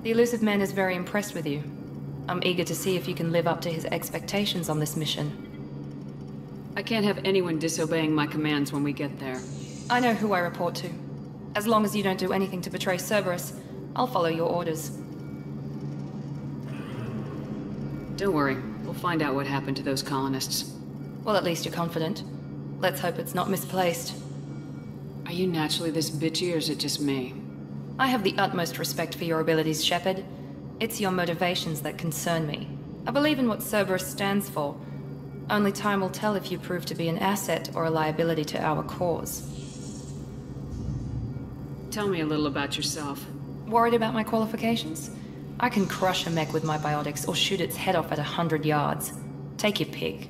The elusive man is very impressed with you. I'm eager to see if you can live up to his expectations on this mission. I can't have anyone disobeying my commands when we get there. I know who I report to. As long as you don't do anything to betray Cerberus, I'll follow your orders. Don't worry, we'll find out what happened to those colonists. Well, at least you're confident. Let's hope it's not misplaced. Are you naturally this bitchy, or is it just me? I have the utmost respect for your abilities, Shepard. It's your motivations that concern me. I believe in what Cerberus stands for. Only time will tell if you prove to be an asset or a liability to our cause. Tell me a little about yourself. Worried about my qualifications? I can crush a mech with my biotics or shoot its head off at 100 yards. Take your pick.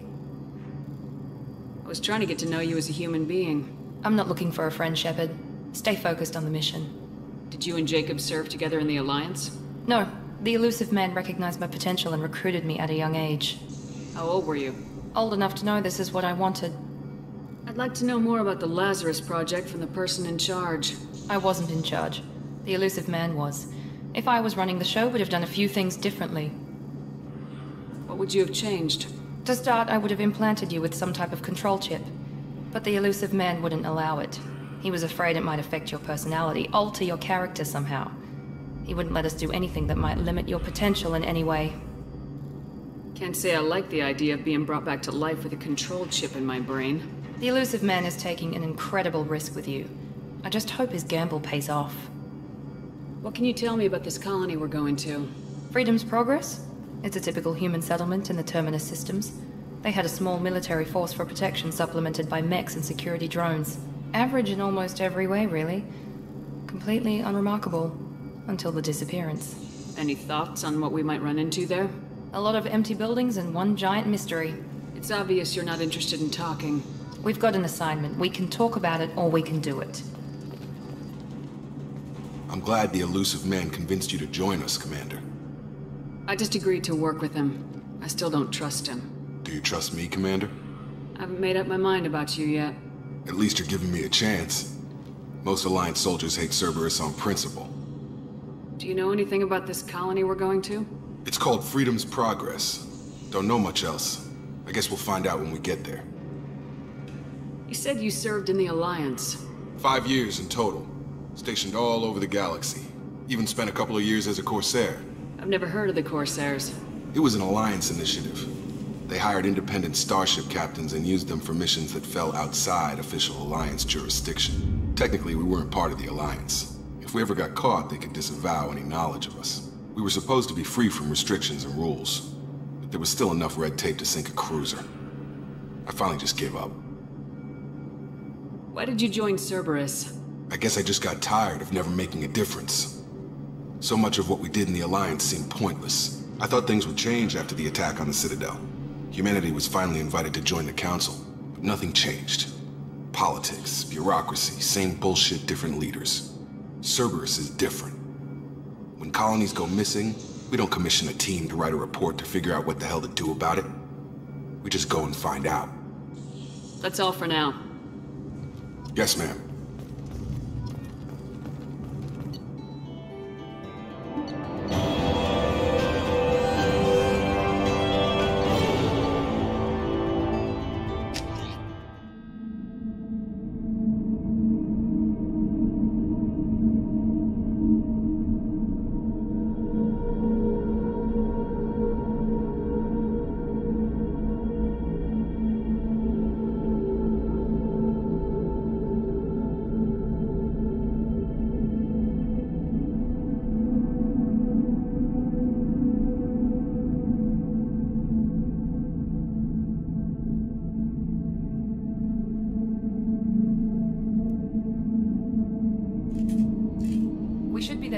I was trying to get to know you as a human being. I'm not looking for a friend, Shepard. Stay focused on the mission. Did you and Jacob serve together in the Alliance? No. The elusive man recognized my potential and recruited me at a young age. How old were you? Old enough to know this is what I wanted. I'd like to know more about the Lazarus Project from the person in charge. I wasn't in charge. The elusive man was. If I was running the show, we'd have done a few things differently. What would you have changed? To start, I would have implanted you with some type of control chip. But the elusive man wouldn't allow it. He was afraid it might affect your personality, alter your character somehow. He wouldn't let us do anything that might limit your potential in any way. Can't say I like the idea of being brought back to life with a control chip in my brain. The elusive man is taking an incredible risk with you. I just hope his gamble pays off. What can you tell me about this colony we're going to? Freedom's Progress? It's a typical human settlement in the Terminus systems. They had a small military force for protection supplemented by mechs and security drones. Average in almost every way, really. Completely unremarkable. Until the disappearance. Any thoughts on what we might run into there? A lot of empty buildings and one giant mystery. It's obvious you're not interested in talking. We've got an assignment. We can talk about it or we can do it. I'm glad the elusive man convinced you to join us, Commander. I just agreed to work with him. I still don't trust him. Do you trust me, Commander? I haven't made up my mind about you yet. At least you're giving me a chance. Most Alliance soldiers hate Cerberus on principle. Do you know anything about this colony we're going to? It's called Freedom's Progress. Don't know much else. I guess we'll find out when we get there. You said you served in the Alliance. 5 years in total. Stationed all over the galaxy. Even spent a couple of years as a Corsair. I've never heard of the Corsairs. It was an Alliance initiative. They hired independent starship captains and used them for missions that fell outside official Alliance jurisdiction. Technically, we weren't part of the Alliance. If we ever got caught, they could disavow any knowledge of us. We were supposed to be free from restrictions and rules, but there was still enough red tape to sink a cruiser. I finally just gave up. Why did you join Cerberus? I guess I just got tired of never making a difference. So much of what we did in the Alliance seemed pointless. I thought things would change after the attack on the Citadel. Humanity was finally invited to join the Council, but nothing changed. Politics, bureaucracy, same bullshit, different leaders. Cerberus is different. When colonies go missing, we don't commission a team to write a report to figure out what the hell to do about it. We just go and find out. That's all for now. Yes, ma'am.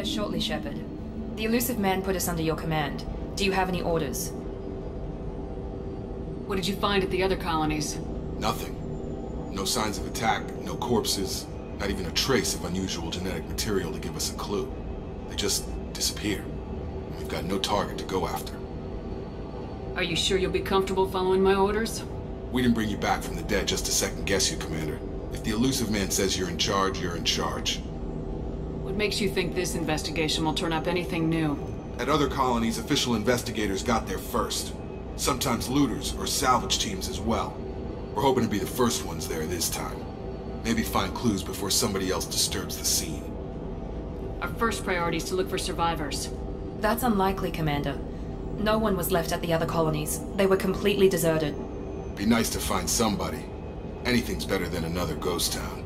Shortly, Shepard. The elusive man put us under your command. Do you have any orders? What did you find at the other colonies? Nothing. No signs of attack, no corpses, not even a trace of unusual genetic material to give us a clue. They just disappear. And we've got no target to go after. Are you sure you'll be comfortable following my orders? We didn't bring you back from the dead just to second guess you, Commander. If the elusive man says you're in charge, you're in charge. What What makes you think this investigation will turn up anything new? At other colonies, official investigators got there first. Sometimes looters or salvage teams as well. We're hoping to be the first ones there this time. Maybe find clues before somebody else disturbs the scene. Our first priority is to look for survivors. That's unlikely, Commander. No one was left at the other colonies. They were completely deserted. Be nice to find somebody. Anything's better than another ghost town.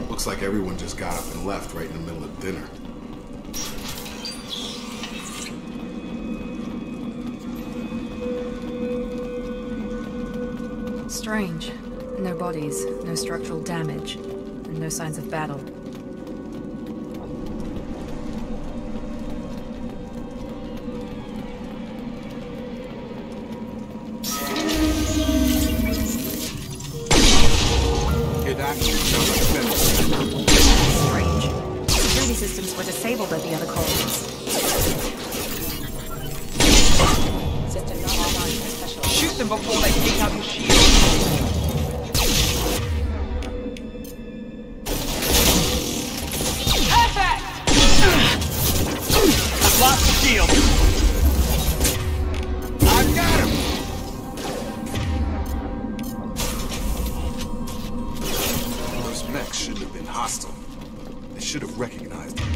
Looks like everyone just got up and left right in the middle of dinner. Strange. No bodies, no structural damage, and no signs of battle. Strange. Security systems were disabled at the other colonies. Shoot them before they pick up your shield. Perfect! I've lost the shield. I've got him! Those mechs shouldn't have been hostile. They should have recognized them.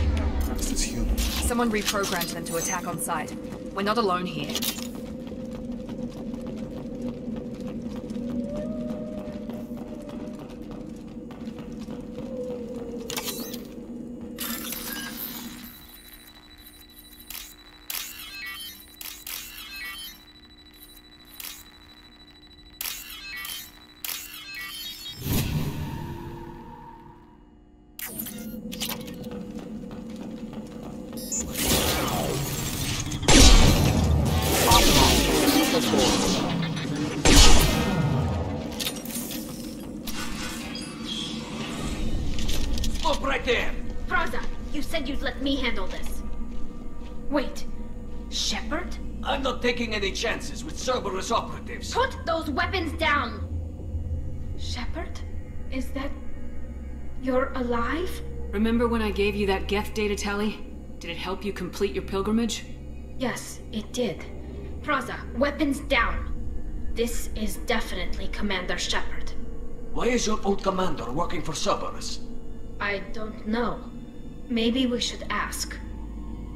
This is human. Someone reprogrammed them to attack on sight. We're not alone here. Stop right there! Praza, you said you'd let me handle this. Wait, Shepard? I'm not taking any chances with Cerberus operatives. Put those weapons down! Shepard? Is that... you're alive? Remember when I gave you that Geth data tally? Did it help you complete your pilgrimage? Yes, it did. Praza, weapons down. This is definitely Commander Shepard. Why is your old commander working for Cerberus? I don't know. Maybe we should ask.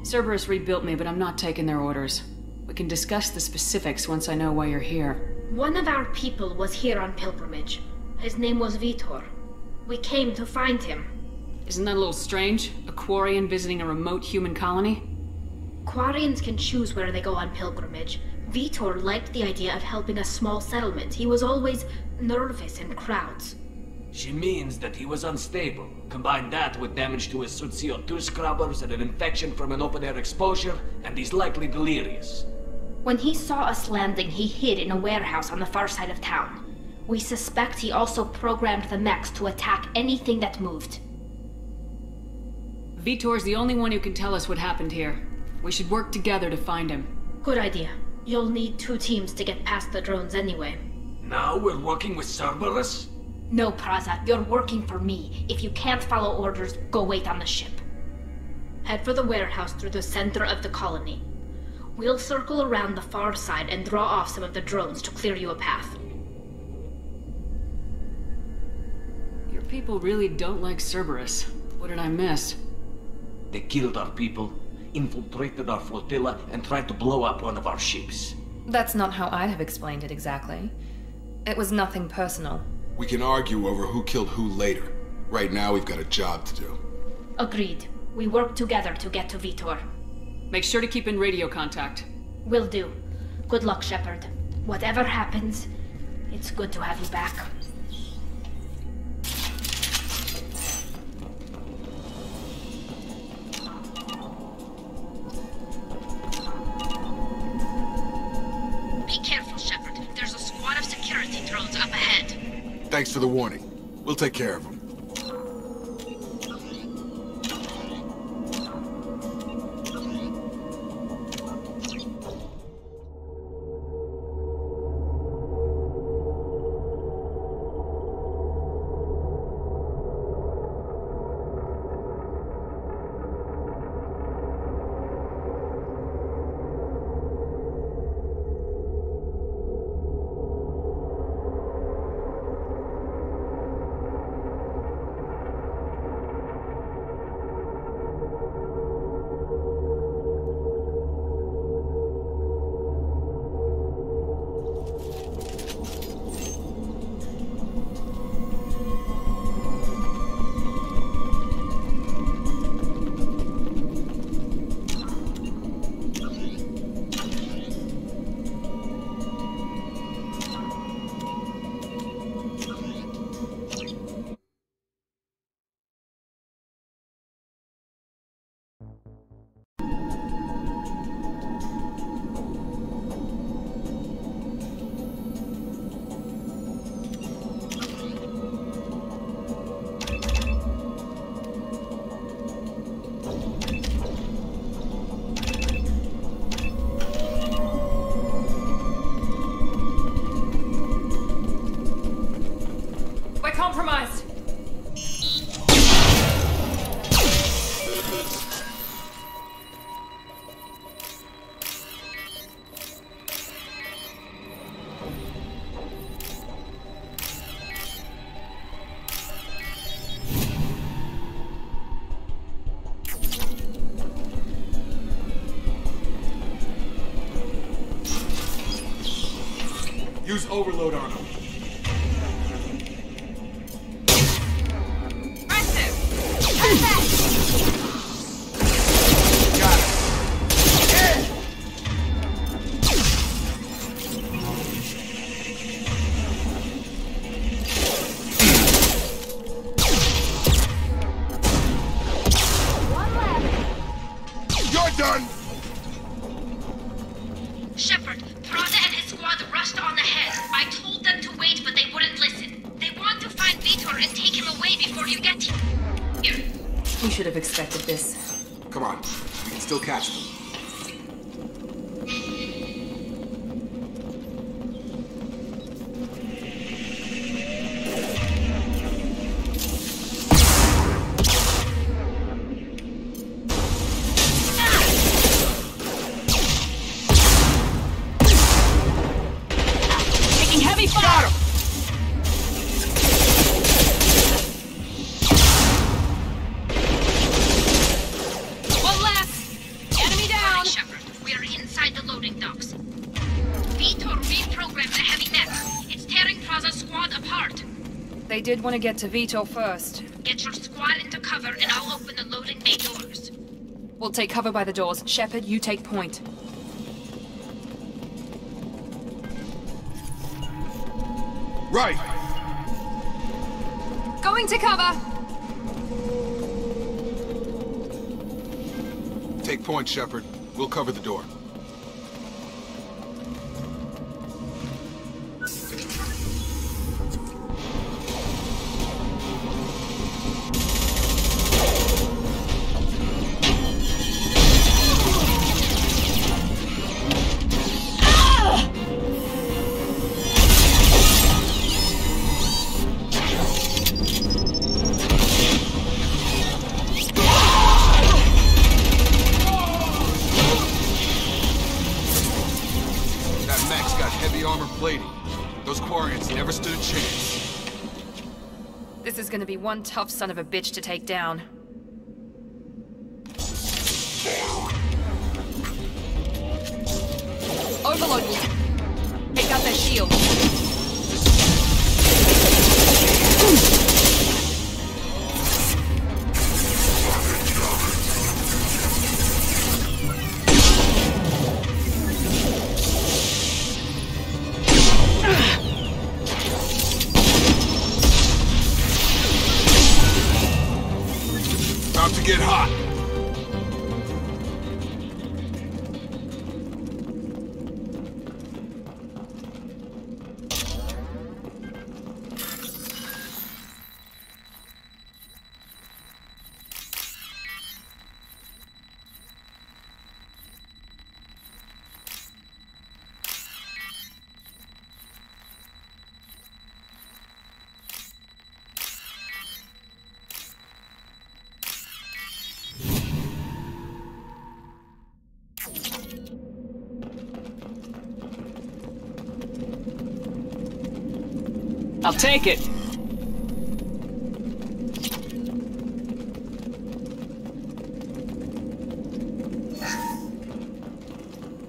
Cerberus rebuilt me, but I'm not taking their orders. We can discuss the specifics once I know why you're here. One of our people was here on pilgrimage. His name was Vitor. We came to find him. Isn't that a little strange? A Quarian visiting a remote human colony? Quarians can choose where they go on pilgrimage. Vitor liked the idea of helping a small settlement. He was always nervous in crowds. She means that he was unstable. Combine that with damage to his suit CO2 scrubbers and an infection from an open-air exposure, and he's likely delirious. When he saw us landing, he hid in a warehouse on the far side of town. We suspect he also programmed the mechs to attack anything that moved. Vitor's the only one who can tell us what happened here. We should work together to find him. Good idea. You'll need 2 teams to get past the drones anyway. Now we're working with Cerberus? No, Praza, you're working for me. If you can't follow orders, go wait on the ship. Head for the warehouse through the center of the colony. We'll circle around the far side and draw off some of the drones to clear you a path. Your people really don't like Cerberus. What did I miss? They killed our people, infiltrated our flotilla, and tried to blow up one of our ships. That's not how I'd have explained it exactly. It was nothing personal. We can argue over who killed who later. Right now, we've got a job to do. Agreed. We work together to get to Vitor. Make sure to keep in radio contact. Will do. Good luck, Shepard. Whatever happens, it's good to have you back. Be careful, Shepard. There's a squad of security drones up ahead. Thanks for the warning. We'll take care of them. Compromised. Use overload on them. Shepard, Prada and his squad rushed on ahead. I told them to wait, but they wouldn't listen. They want to find Vitor and take him away before you get here. We should have expected this. Come on, we can still catch them. They did want to get to Vitor first. Get your squad into cover and I'll open the loading bay doors. We'll take cover by the doors. Shepard, you take point. Right! Going to cover! Take point, Shepard. We'll cover the door. Those Quarians never stood a chance. This is gonna be one tough son of a bitch to take down. Overload! Take out their shield. I'll take it.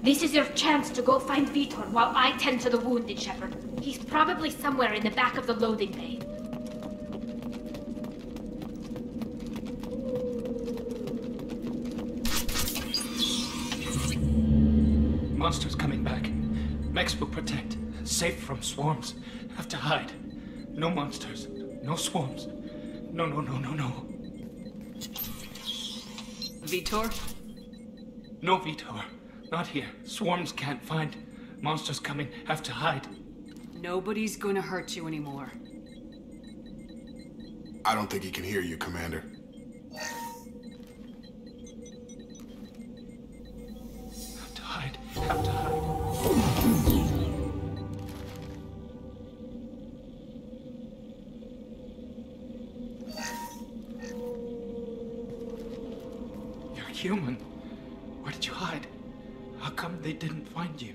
This is your chance to go find Vitor while I tend to the wounded, Shepard. He's probably somewhere in the back of the loading bay. Monsters coming back. Mechs will protect. Safe from swarms. Have to hide. No monsters. No swarms. No. Vitor? No Vitor. Not here. Swarms can't find. Monsters coming. Have to hide. Nobody's gonna hurt you anymore. I don't think he can hear you, Commander. Have to hide. Have to hide. You're human. Where did you hide? How come they didn't find you?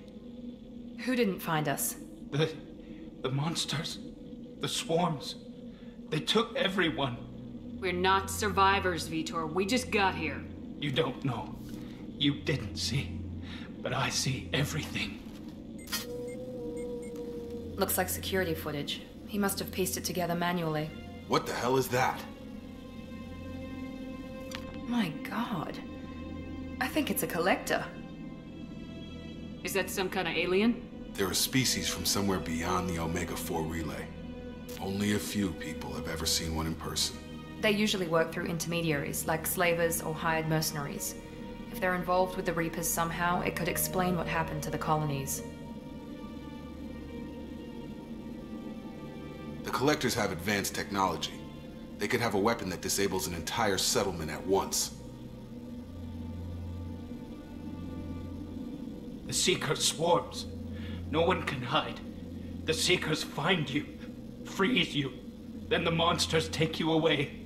Who didn't find us? The monsters. The swarms. They took everyone. We're not survivors, Vitor. We just got here. You don't know. You didn't see. But I see everything. Looks like security footage. He must have pieced it together manually. What the hell is that? My god. I think it's a collector. Is that some kind of alien? They're a species from somewhere beyond the Omega-4 relay. Only a few people have ever seen one in person. They usually work through intermediaries, like slavers or hired mercenaries. If they're involved with the Reapers somehow, it could explain what happened to the colonies. The Collectors have advanced technology. They could have a weapon that disables an entire settlement at once. The Seeker swarms. No one can hide. The Seekers find you, freeze you, then the monsters take you away.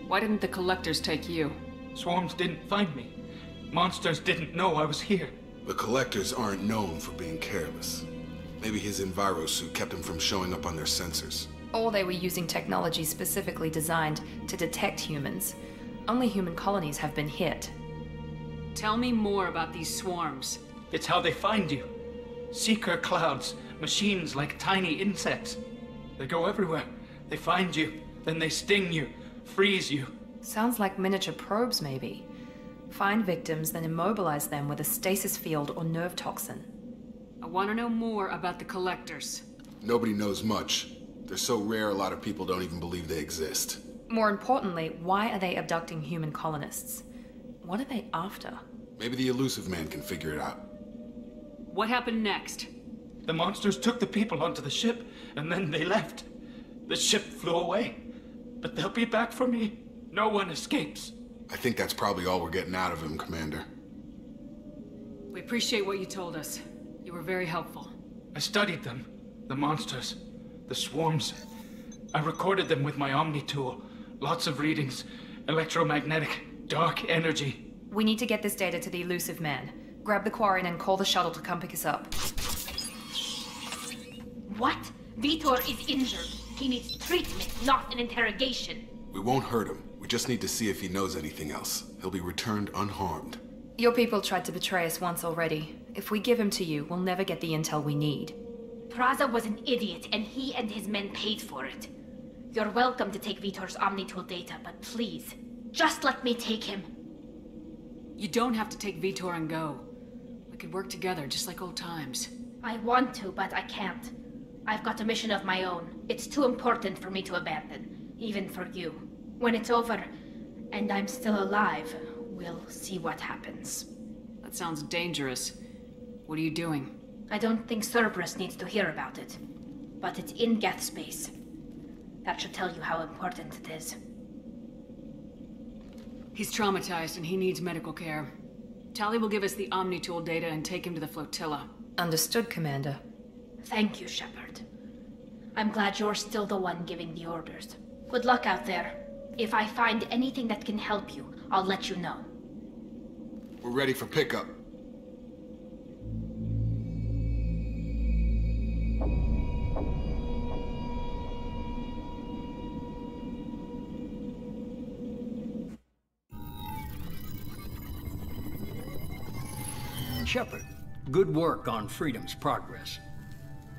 Why didn't the Collectors take you? Swarms didn't find me. Monsters didn't know I was here. The Collectors aren't known for being careless. Maybe his Enviro suit kept him from showing up on their sensors. Or they were using technology specifically designed to detect humans. Only human colonies have been hit. Tell me more about these swarms. It's how they find you. Seeker clouds, machines like tiny insects. They go everywhere. They find you, then they sting you, freeze you. Sounds like miniature probes, maybe. Find victims, then immobilize them with a stasis field or nerve toxin. I want to know more about the Collectors. Nobody knows much. They're so rare, a lot of people don't even believe they exist. More importantly, why are they abducting human colonists? What are they after? Maybe the Elusive Man can figure it out. What happened next? The monsters took the people onto the ship, and then they left. The ship flew away. But they'll be back for me. No one escapes. I think that's probably all we're getting out of him, Commander. We appreciate what you told us. You were very helpful. I studied them. The monsters. The swarms. I recorded them with my Omni tool. Lots of readings. Electromagnetic. Dark energy. We need to get this data to the Elusive Man. Grab the Quarren and call the shuttle to come pick us up. What? Vitor is injured. He needs treatment, not an interrogation. We won't hurt him. We just need to see if he knows anything else. He'll be returned unharmed. Your people tried to betray us once already. If we give him to you, we'll never get the intel we need. Praza was an idiot, and he and his men paid for it. You're welcome to take Vitor's Omnitool data, but please, just let me take him. You don't have to take Vitor and go. We could work together, just like old times. I want to, but I can't. I've got a mission of my own. It's too important for me to abandon, even for you. When it's over, and I'm still alive, we'll see what happens. That sounds dangerous. What are you doing? I don't think Cerberus needs to hear about it. But it's in Geth space. That should tell you how important it is. He's traumatized and he needs medical care. Tali will give us the Omnitool data and take him to the flotilla. Understood, Commander. Thank you, Shepard. I'm glad you're still the one giving the orders. Good luck out there. If I find anything that can help you, I'll let you know. We're ready for pickup. Shepard, good work on Freedom's progress.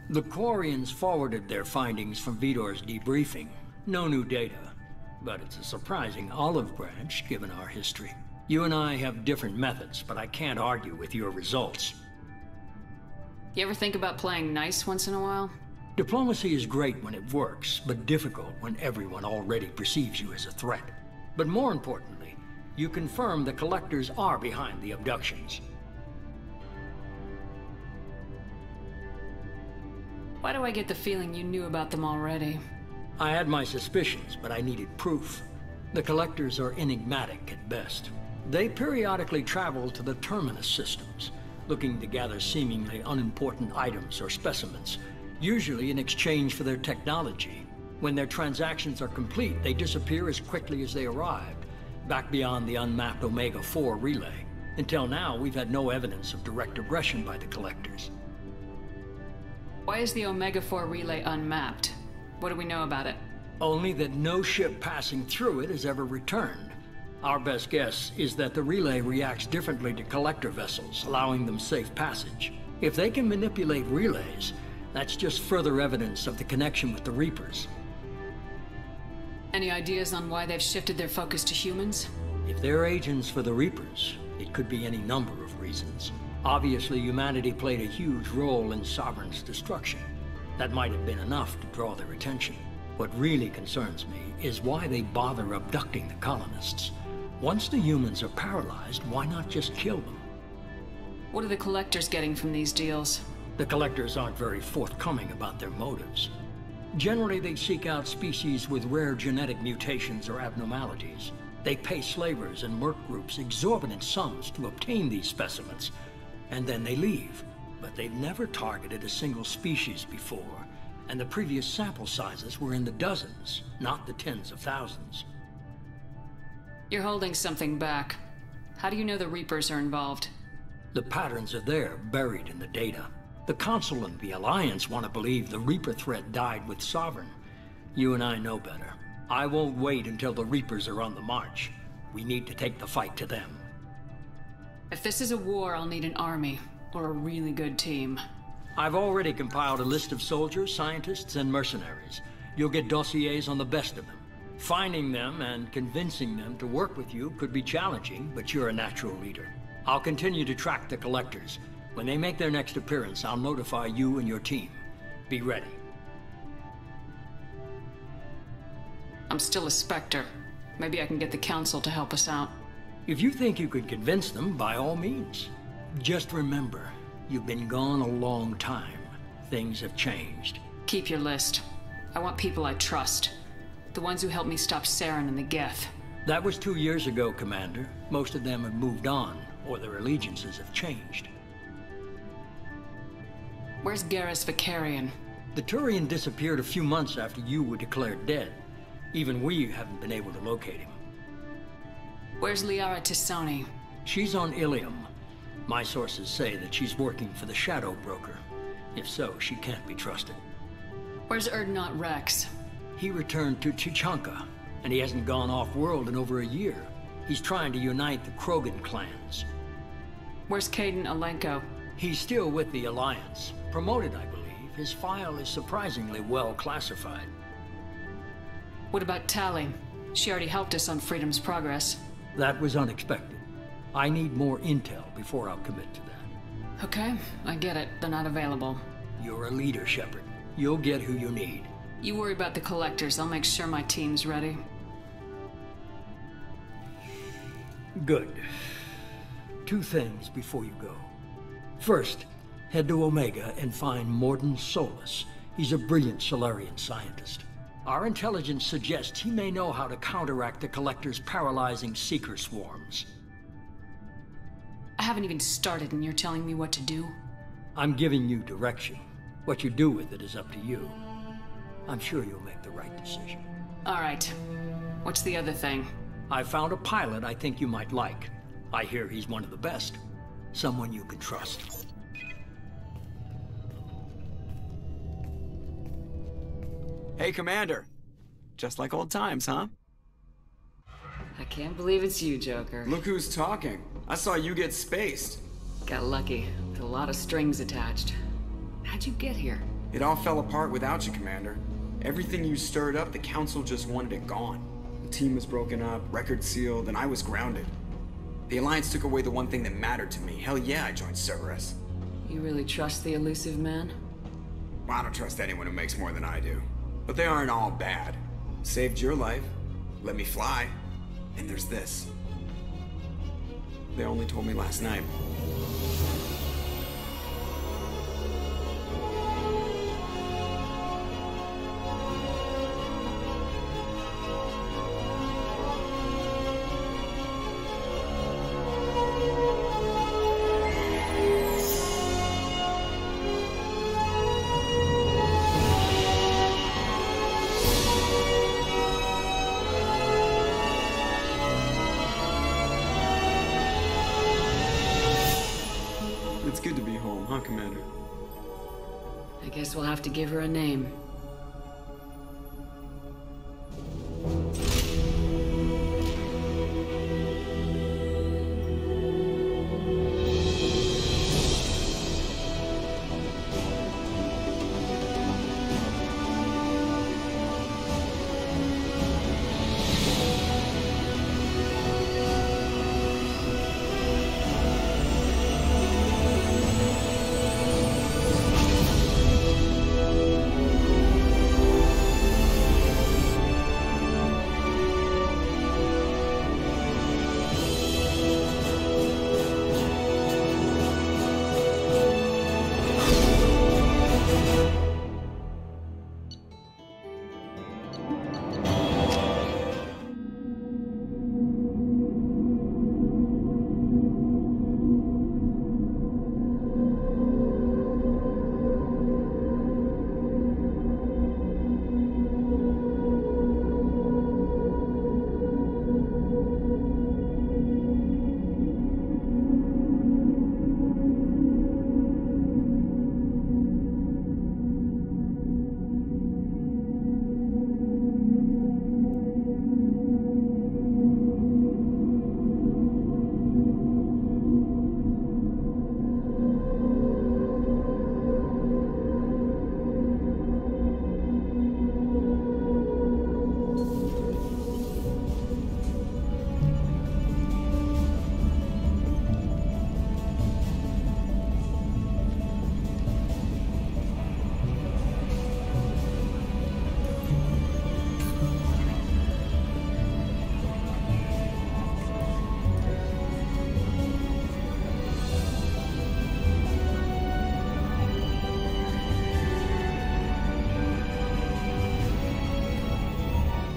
The Quarians forwarded their findings from Vidor's debriefing. No new data, but it's a surprising olive branch given our history. You and I have different methods, but I can't argue with your results. You ever think about playing nice once in a while? Diplomacy is great when it works, but difficult when everyone already perceives you as a threat. But more importantly, you confirm the Collectors are behind the abductions. Why do I get the feeling you knew about them already? I had my suspicions, but I needed proof. The Collectors are enigmatic at best. They periodically travel to the Terminus systems, looking to gather seemingly unimportant items or specimens, usually in exchange for their technology. When their transactions are complete, they disappear as quickly as they arrived, back beyond the unmapped Omega-4 relay. Until now, we've had no evidence of direct aggression by the Collectors. Why is the Omega-4 relay unmapped? What do we know about it? Only that no ship passing through it has ever returned. Our best guess is that the relay reacts differently to Collector vessels, allowing them safe passage. If they can manipulate relays, that's just further evidence of the connection with the Reapers. Any ideas on why they've shifted their focus to humans? If they're agents for the Reapers, it could be any number of reasons. Obviously, humanity played a huge role in Sovereign's destruction. That might have been enough to draw their attention. What really concerns me is why they bother abducting the colonists. Once the humans are paralyzed, why not just kill them? What are the Collectors getting from these deals? The Collectors aren't very forthcoming about their motives. Generally, they seek out species with rare genetic mutations or abnormalities. They pay slavers and merc groups exorbitant sums to obtain these specimens, and then they leave. But they've never targeted a single species before, and the previous sample sizes were in the dozens, not the tens of thousands. You're holding something back. How do you know the Reapers are involved? The patterns are there, buried in the data. The Council and the Alliance want to believe the Reaper threat died with Sovereign. You and I know better. I won't wait until the Reapers are on the march. We need to take the fight to them. If this is a war, I'll need an army, or a really good team. I've already compiled a list of soldiers, scientists, and mercenaries. You'll get dossiers on the best of them. Finding them and convincing them to work with you could be challenging, but you're a natural leader. I'll continue to track the Collectors. When they make their next appearance, I'll notify you and your team. Be ready. I'm still a Spectre. Maybe I can get the Council to help us out. If you think you could convince them, by all means. Just remember, you've been gone a long time. Things have changed. Keep your list. I want people I trust. The ones who helped me stop Saren and the Geth. That was 2 years ago, Commander. Most of them have moved on, or their allegiances have changed. Where's Garrus Vicarian? The Turian disappeared a few months after you were declared dead. Even we haven't been able to locate him. Where's Liara T'Soni? She's on Ilium. My sources say that she's working for the Shadow Broker. If so, she can't be trusted. Where's Erdnot Rex? He returned to Chichanka, and he hasn't gone off-world in over a year. He's trying to unite the Krogan clans. Where's Caden Alenko? He's still with the Alliance. Promoted, I believe. His file is surprisingly well classified. What about Tali? She already helped us on Freedom's progress. That was unexpected. I need more intel before I'll commit to that. Okay, I get it. They're not available. You're a leader, Shepard. You'll get who you need. You worry about the Collectors. I'll make sure my team's ready. Good. 2 things before you go. First, head to Omega and find Mordin Solus. He's a brilliant Solarian scientist. Our intelligence suggests he may know how to counteract the Collector's paralyzing Seeker swarms. I haven't even started and you're telling me what to do? I'm giving you direction. What you do with it is up to you. I'm sure you'll make the right decision. All right. What's the other thing? I found a pilot I think you might like. I hear he's one of the best. Someone you can trust. Hey, Commander. Just like old times, huh? I can't believe it's you, Joker. Look who's talking. I saw you get spaced. Got lucky, with a lot of strings attached. How'd you get here? It all fell apart without you, Commander. Everything you stirred up, the Council just wanted it gone. The team was broken up, records sealed, and I was grounded. The Alliance took away the one thing that mattered to me. Hell yeah, I joined Cerberus. You really trust the elusive man? Well, I don't trust anyone who makes more than I do. But they aren't all bad. Saved your life, let me fly, and there's this. They only told me last night. It's good to be home, huh, Commander? I guess we'll have to give her a name.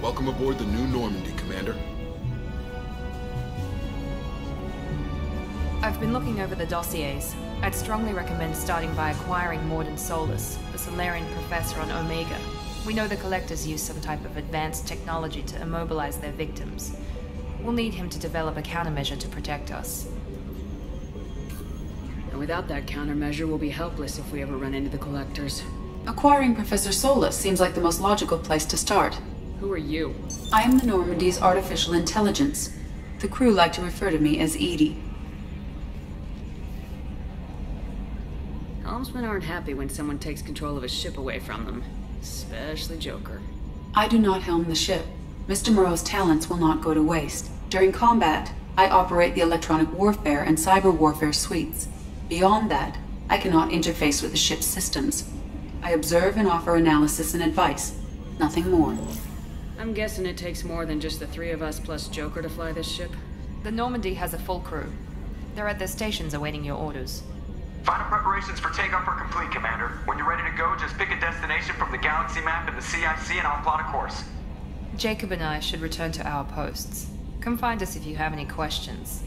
Welcome aboard the new Normandy, Commander. I've been looking over the dossiers. I'd strongly recommend starting by acquiring Morden Solus, the Solarian professor on Omega. We know the Collectors use some type of advanced technology to immobilize their victims. We'll need him to develop a countermeasure to protect us. And without that countermeasure, we'll be helpless if we ever run into the Collectors. Acquiring Professor Solus seems like the most logical place to start. Who are you? I am the Normandy's artificial intelligence. The crew like to refer to me as Edie. Helmsmen aren't happy when someone takes control of a ship away from them. Especially Joker. I do not helm the ship. Mr. Moreau's talents will not go to waste. During combat, I operate the electronic warfare and cyber warfare suites. Beyond that, I cannot interface with the ship's systems. I observe and offer analysis and advice. Nothing more. I'm guessing it takes more than just the three of us plus Joker to fly this ship. The Normandy has a full crew. They're at their stations awaiting your orders. Final preparations for takeoff are complete, Commander. When you're ready to go, just pick a destination from the galaxy map in the CIC and I'll plot a course. Jacob and I should return to our posts. Come find us if you have any questions.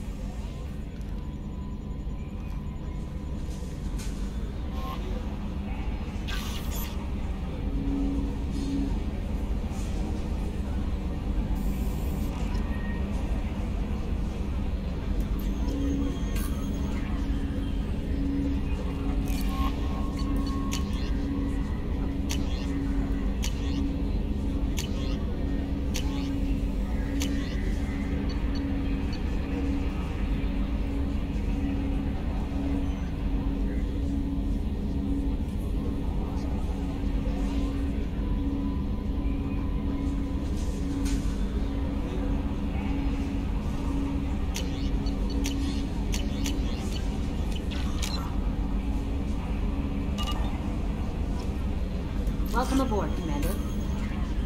Welcome aboard, Commander.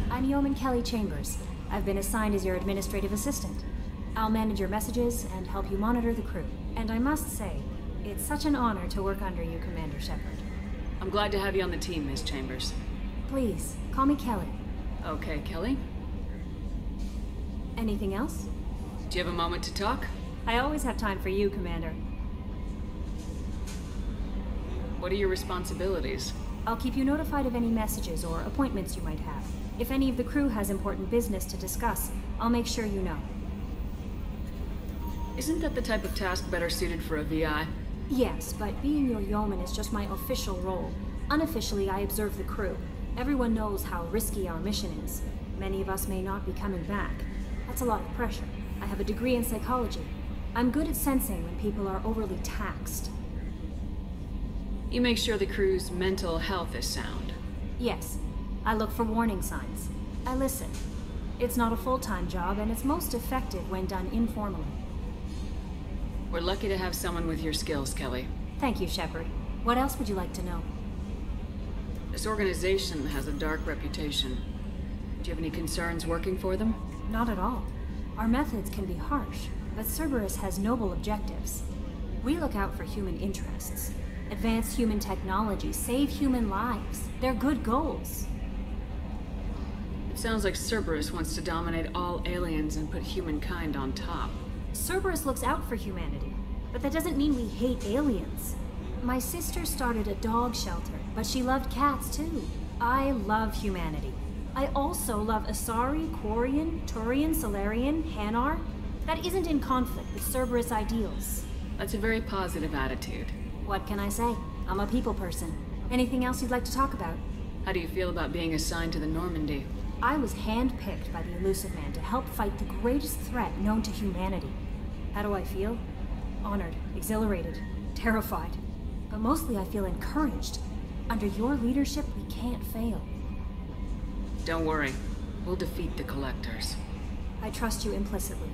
I'm Yeoman Kelly Chambers. I've been assigned as your administrative assistant. I'll manage your messages and help you monitor the crew. And I must say, it's such an honor to work under you, Commander Shepard. I'm glad to have you on the team, Miss Chambers. Please, call me Kelly. Okay, Kelly. Anything else? Do you have a moment to talk? I always have time for you, Commander. What are your responsibilities? I'll keep you notified of any messages or appointments you might have. If any of the crew has important business to discuss, I'll make sure you know. Isn't that the type of task better suited for a VI? Yes, but being your yeoman is just my official role. Unofficially, I observe the crew. Everyone knows how risky our mission is. Many of us may not be coming back. That's a lot of pressure. I have a degree in psychology. I'm good at sensing when people are overly taxed. You make sure the crew's mental health is sound. Yes. I look for warning signs. I listen. It's not a full-time job, and it's most effective when done informally. We're lucky to have someone with your skills, Kelly. Thank you, Shepard. What else would you like to know? This organization has a dark reputation. Do you have any concerns working for them? Not at all. Our methods can be harsh, but Cerberus has noble objectives. We look out for human interests. Advance human technology, save human lives. They're good goals. It sounds like Cerberus wants to dominate all aliens and put humankind on top. Cerberus looks out for humanity, but that doesn't mean we hate aliens. My sister started a dog shelter, but she loved cats too. I love humanity. I also love Asari, Quarian, Turian, Solarian, Hanar. That isn't in conflict with Cerberus ideals. That's a very positive attitude. What can I say? I'm a people person. Anything else you'd like to talk about? How do you feel about being assigned to the Normandy? I was handpicked by the Elusive Man to help fight the greatest threat known to humanity. How do I feel? Honored, exhilarated, terrified. But mostly I feel encouraged. Under your leadership, we can't fail. Don't worry. We'll defeat the Collectors. I trust you implicitly.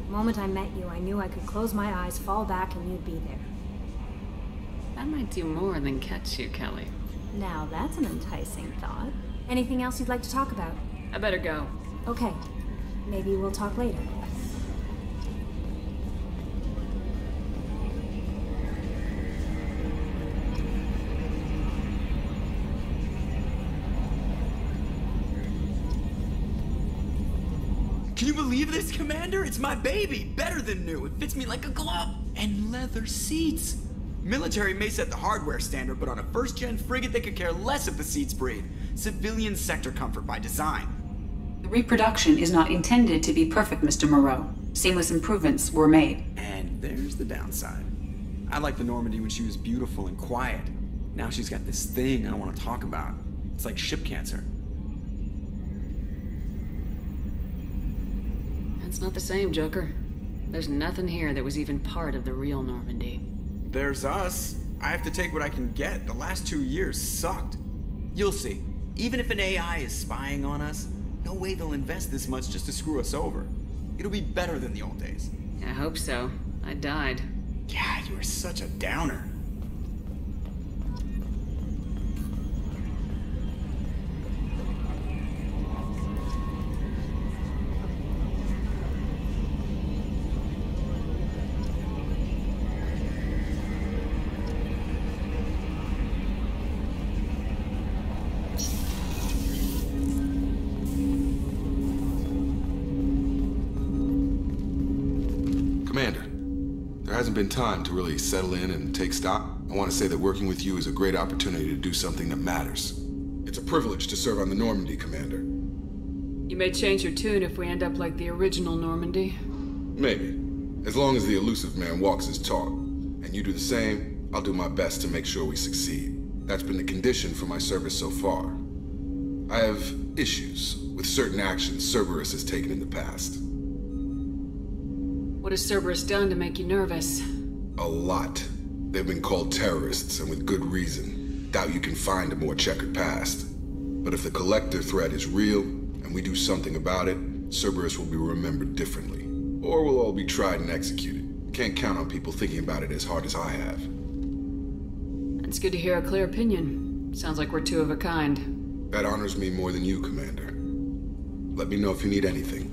The moment I met you, I knew I could close my eyes, fall back, and you'd be there. That might do more than catch you, Kelly. Now that's an enticing thought. Anything else you'd like to talk about? I better go. Okay. Maybe we'll talk later. Can you believe this, Commander? It's my baby! Better than new. It fits me like a glove. And leather seats. Military may set the hardware standard, but on a first-gen frigate, they could care less if the seats breathe. Civilian sector comfort by design. The reproduction is not intended to be perfect, Mr. Moreau. Seamless improvements were made. And there's the downside. I liked the Normandy when she was beautiful and quiet. Now she's got this thing I don't want to talk about. It's like ship cancer. That's not the same, Joker. There's nothing here that was even part of the real Normandy. There's us. I have to take what I can get. The last 2 years sucked. You'll see. Even if an AI is spying on us, no way they'll invest this much just to screw us over. It'll be better than the old days. I hope so. I died. Yeah, you were such a downer. Hasn't been time to really settle in and take stock. I want to say that working with you is a great opportunity to do something that matters. It's a privilege to serve on the Normandy, Commander. You may change your tune if we end up like the original Normandy. Maybe. As long as the Elusive Man walks his talk, and you do the same, I'll do my best to make sure we succeed. That's been the condition for my service so far. I have issues with certain actions Cerberus has taken in the past. What has Cerberus done to make you nervous? A lot. They've been called terrorists, and with good reason. Doubt you can find a more checkered past. But if the Collector threat is real, and we do something about it, Cerberus will be remembered differently. Or we'll all be tried and executed. Can't count on people thinking about it as hard as I have. It's good to hear a clear opinion. Sounds like we're two of a kind. That honors me more than you, Commander. Let me know if you need anything.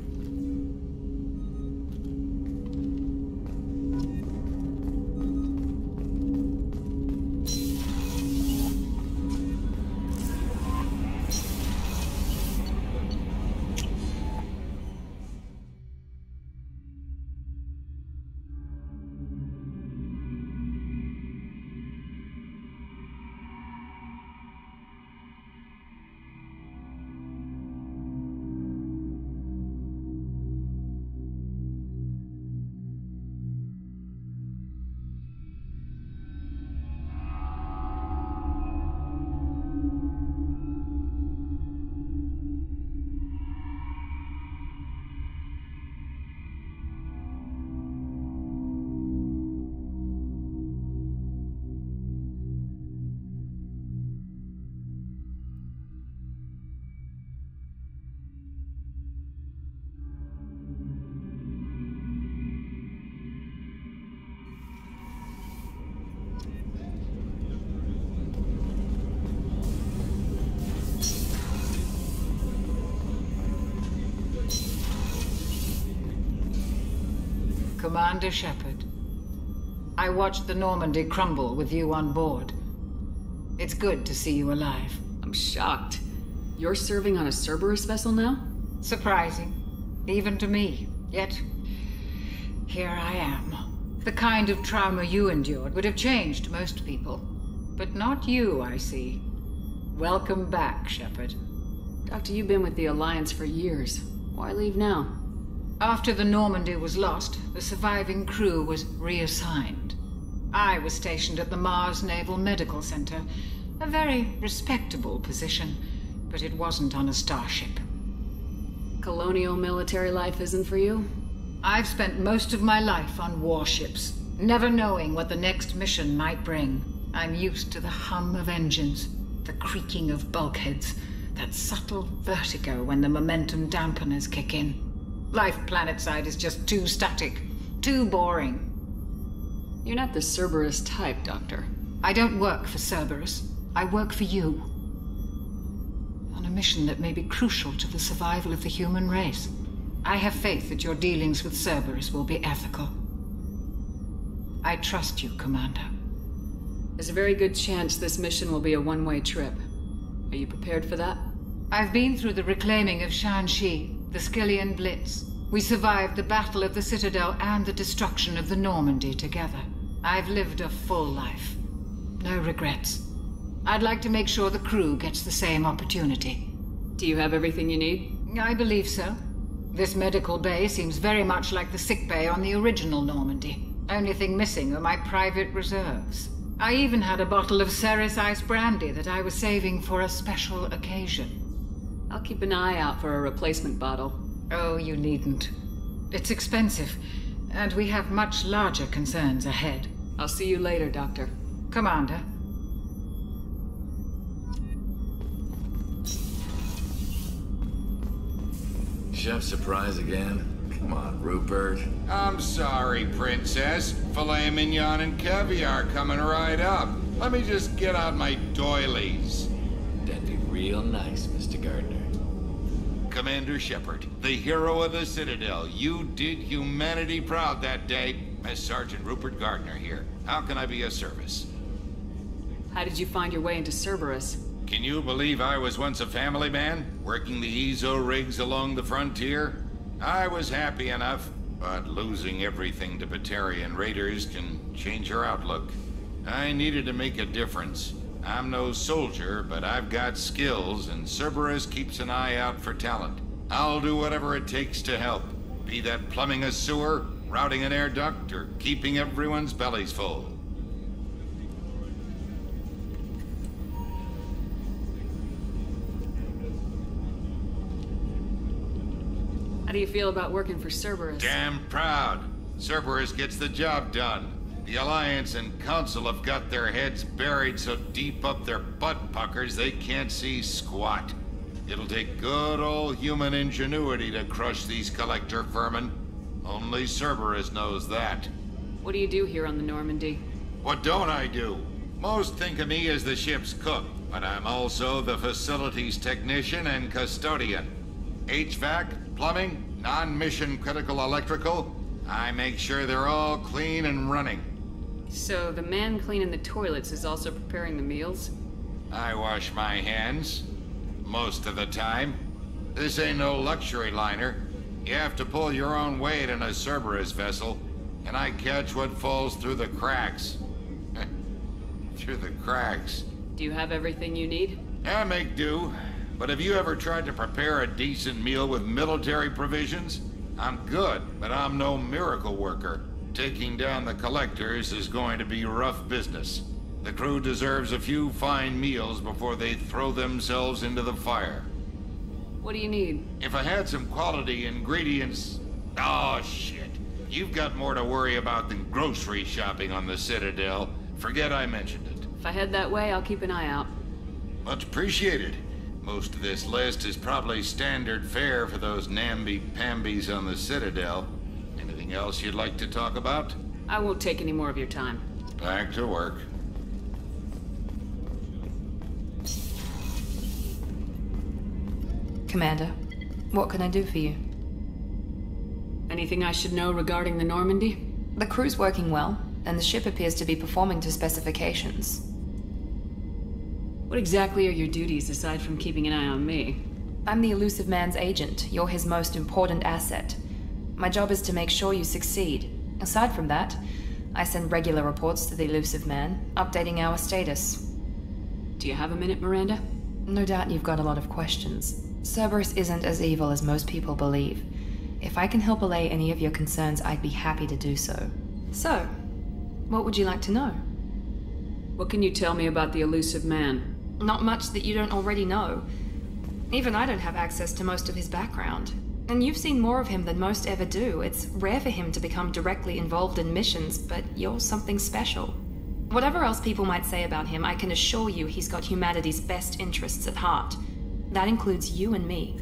Commander Shepard, I watched the Normandy crumble with you on board. It's good to see you alive. I'm shocked. You're serving on a Cerberus vessel now? Surprising, even to me. Yet, here I am. The kind of trauma you endured would have changed most people. But not you, I see. Welcome back, Shepard. Doctor, you've been with the Alliance for years. Why leave now? After the Normandy was lost, the surviving crew was reassigned. I was stationed at the Mars Naval Medical Center, a very respectable position, but it wasn't on a starship. Colonial military life isn't for you? I've spent most of my life on warships, never knowing what the next mission might bring. I'm used to the hum of engines, the creaking of bulkheads, that subtle vertigo when the momentum dampeners kick in. Life planetside is just too static, too boring. You're not the Cerberus type, Doctor. I don't work for Cerberus. I work for you. On a mission that may be crucial to the survival of the human race. I have faith that your dealings with Cerberus will be ethical. I trust you, Commander. There's a very good chance this mission will be a one-way trip. Are you prepared for that? I've been through the reclaiming of Shanxi, the Skillian Blitz. We survived the Battle of the Citadel and the destruction of the Normandy together. I've lived a full life. No regrets. I'd like to make sure the crew gets the same opportunity. Do you have everything you need? I believe so. This medical bay seems very much like the sick bay on the original Normandy. Only thing missing are my private reserves. I even had a bottle of Ceres Ice Brandy that I was saving for a special occasion. I'll keep an eye out for a replacement bottle. Oh, you needn't. It's expensive, and we have much larger concerns ahead. I'll see you later, Doctor. Commander. Chef surprise again? Come on, Rupert. I'm sorry, Princess. Filet mignon and caviar coming right up. Let me just get out my doilies. That'd be real nice, Mr. Gardner. Commander Shepard, the hero of the Citadel. You did humanity proud that day. As Sergeant Rupert Gardner here. How can I be of service? How did you find your way into Cerberus? Can you believe I was once a family man, working the Ezo rigs along the frontier? I was happy enough, but losing everything to Batarian raiders can change your outlook. I needed to make a difference. I'm no soldier, but I've got skills, and Cerberus keeps an eye out for talent. I'll do whatever it takes to help. Be that plumbing a sewer, routing an air duct, or keeping everyone's bellies full. How do you feel about working for Cerberus? Damn proud. Cerberus gets the job done. The Alliance and Council have got their heads buried so deep up their butt puckers they can't see squat. It'll take good old human ingenuity to crush these collector vermin. Only Cerberus knows that. What do you do here on the Normandy? What don't I do? Most think of me as the ship's cook, but I'm also the facilities technician and custodian. HVAC, plumbing, non-mission critical electrical. I make sure they're all clean and running. So the man cleaning the toilets is also preparing the meals? I wash my hands. Most of the time. This ain't no luxury liner. You have to pull your own weight in a Cerberus vessel, and I catch what falls through the cracks. Through the cracks. Do you have everything you need? I make do. But have you ever tried to prepare a decent meal with military provisions? I'm good, but I'm no miracle worker. Taking down the collectors is going to be rough business. The crew deserves a few fine meals before they throw themselves into the fire. What do you need? If I had some quality ingredients... Oh, shit. You've got more to worry about than grocery shopping on the Citadel. Forget I mentioned it. If I head that way, I'll keep an eye out. Much appreciated. Most of this list is probably standard fare for those namby-pambies on the Citadel. Anything else you'd like to talk about? I won't take any more of your time. Back to work. Commander, what can I do for you? Anything I should know regarding the Normandy? The crew's working well, and the ship appears to be performing to specifications. What exactly are your duties aside from keeping an eye on me? I'm the Elusive Man's agent. You're his most important asset. My job is to make sure you succeed. Aside from that, I send regular reports to the Elusive Man, updating our status. Do you have a minute, Miranda? No doubt you've got a lot of questions. Cerberus isn't as evil as most people believe. If I can help allay any of your concerns, I'd be happy to do so. So, what would you like to know? What can you tell me about the Elusive Man? Not much that you don't already know. Even I don't have access to most of his background. And you've seen more of him than most ever do. It's rare for him to become directly involved in missions, but you're something special. Whatever else people might say about him, I can assure you he's got humanity's best interests at heart. That includes you and me.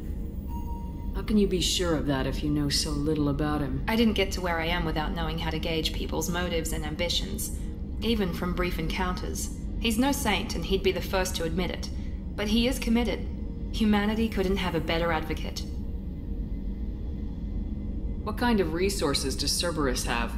How can you be sure of that if you know so little about him? I didn't get to where I am without knowing how to gauge people's motives and ambitions, even from brief encounters. He's no saint, and he'd be the first to admit it. But he is committed. Humanity couldn't have a better advocate. What kind of resources does Cerberus have?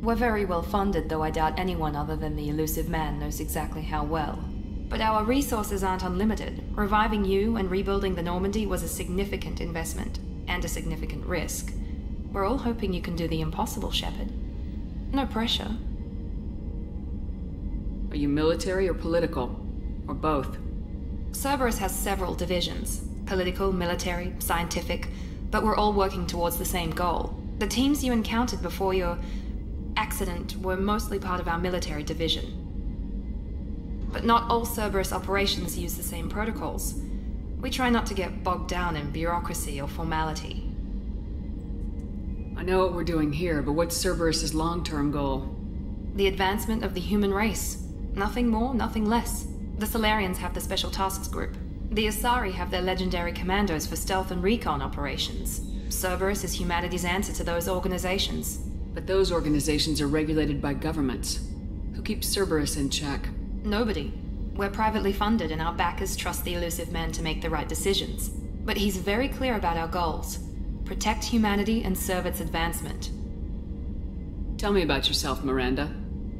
We're very well funded, though I doubt anyone other than the Elusive Man knows exactly how well. But our resources aren't unlimited. Reviving you and rebuilding the Normandy was a significant investment, and a significant risk. We're all hoping you can do the impossible, Shepard. No pressure. Are you military or political? Or both? Cerberus has several divisions. Political, military, scientific, but we're all working towards the same goal. The teams you encountered before your accident were mostly part of our military division. But not all Cerberus operations use the same protocols. We try not to get bogged down in bureaucracy or formality. I know what we're doing here, but what's Cerberus's long-term goal? The advancement of the human race. Nothing more, nothing less. The Solarians have the Special Tasks Group. The Asari have their legendary commandos for stealth and recon operations. Cerberus is humanity's answer to those organizations. But those organizations are regulated by governments. Who keeps Cerberus in check? Nobody. We're privately funded, and our backers trust the Elusive Man to make the right decisions. But he's very clear about our goals. Protect humanity and serve its advancement. Tell me about yourself, Miranda.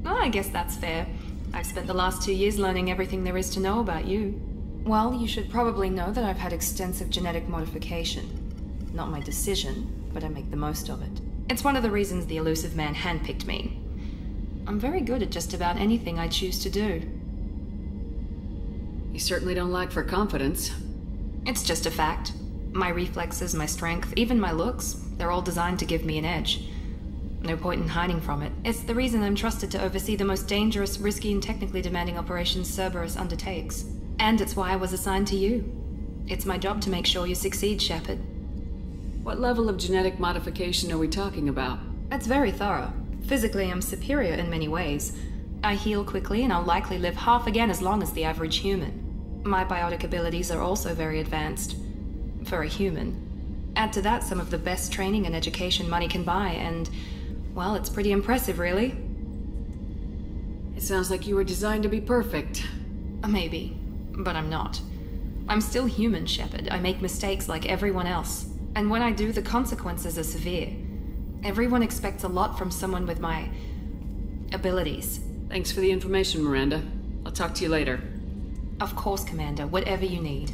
Oh, I guess that's fair. I've spent the last 2 years learning everything there is to know about you. Well, you should probably know that I've had extensive genetic modification. Not my decision, but I make the most of it. It's one of the reasons the Elusive Man handpicked me. I'm very good at just about anything I choose to do. You certainly don't lack for confidence. It's just a fact. My reflexes, my strength, even my looks, they're all designed to give me an edge. No point in hiding from it. It's the reason I'm trusted to oversee the most dangerous, risky, and technically demanding operations Cerberus undertakes. And it's why I was assigned to you. It's my job to make sure you succeed, Shepard. What level of genetic modification are we talking about? It's very thorough. Physically, I'm superior in many ways. I heal quickly, and I'll likely live half again as long as the average human. My biotic abilities are also very advanced. For a human. Add to that some of the best training and education money can buy, and, well, it's pretty impressive, really. It sounds like you were designed to be perfect. Maybe. But I'm not. I'm still human, Shepard. I make mistakes like everyone else. And when I do, the consequences are severe. Everyone expects a lot from someone with my abilities. Thanks for the information, Miranda. I'll talk to you later. Of course, Commander. Whatever you need.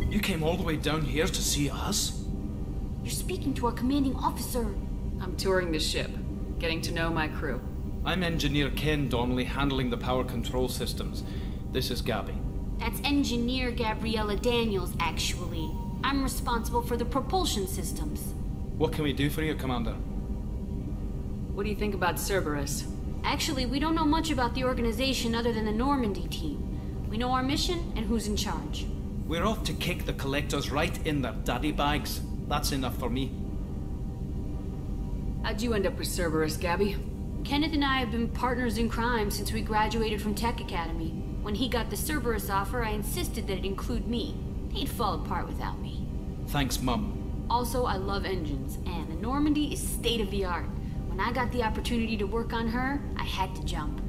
You came all the way down here to see us? You're speaking to our commanding officer. I'm touring the ship, getting to know my crew. I'm Engineer Ken Donnelly, handling the power control systems. This is Gabby. That's Engineer Gabriella Daniels, actually. I'm responsible for the propulsion systems. What can we do for you, Commander? What do you think about Cerberus? Actually, we don't know much about the organization other than the Normandy team. We know our mission and who's in charge. We're off to kick the Collectors right in their daddy bags. That's enough for me. How'd you end up with Cerberus, Gabby? Kenneth and I have been partners in crime since we graduated from Tech Academy. When he got the Cerberus offer, I insisted that it include me. He'd fall apart without me. Thanks, Mum. Also, I love engines, and the Normandy is state-of-the-art. When I got the opportunity to work on her, I had to jump.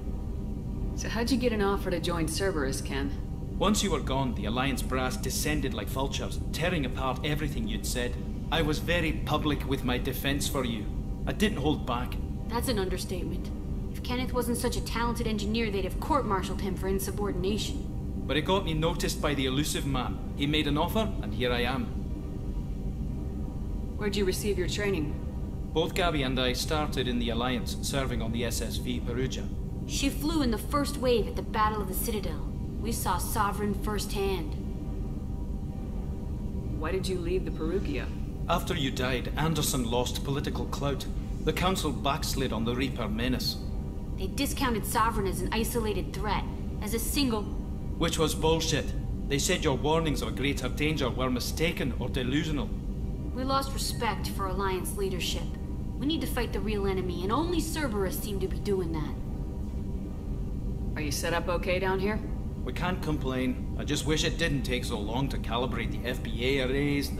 So how'd you get an offer to join Cerberus, Ken? Once you were gone, the Alliance brass descended like vultures, tearing apart everything you'd said. I was very public with my defense for you. I didn't hold back. That's an understatement. If Kenneth wasn't such a talented engineer, they'd have court-martialed him for insubordination. But it got me noticed by the elusive man. He made an offer, and here I am. Where'd you receive your training? Both Gabby and I started in the Alliance, serving on the SSV Perugia. She flew in the first wave at the Battle of the Citadel. We saw Sovereign firsthand. Why did you leave the Perugia? After you died, Anderson lost political clout. The Council backslid on the Reaper menace. They discounted Sovereign as an isolated threat, as a single... Which was bullshit. They said your warnings of a greater danger were mistaken or delusional. We lost respect for Alliance leadership. We need to fight the real enemy, and only Cerberus seemed to be doing that. Are you set up okay down here? We can't complain. I just wish it didn't take so long to calibrate the FBA arrays.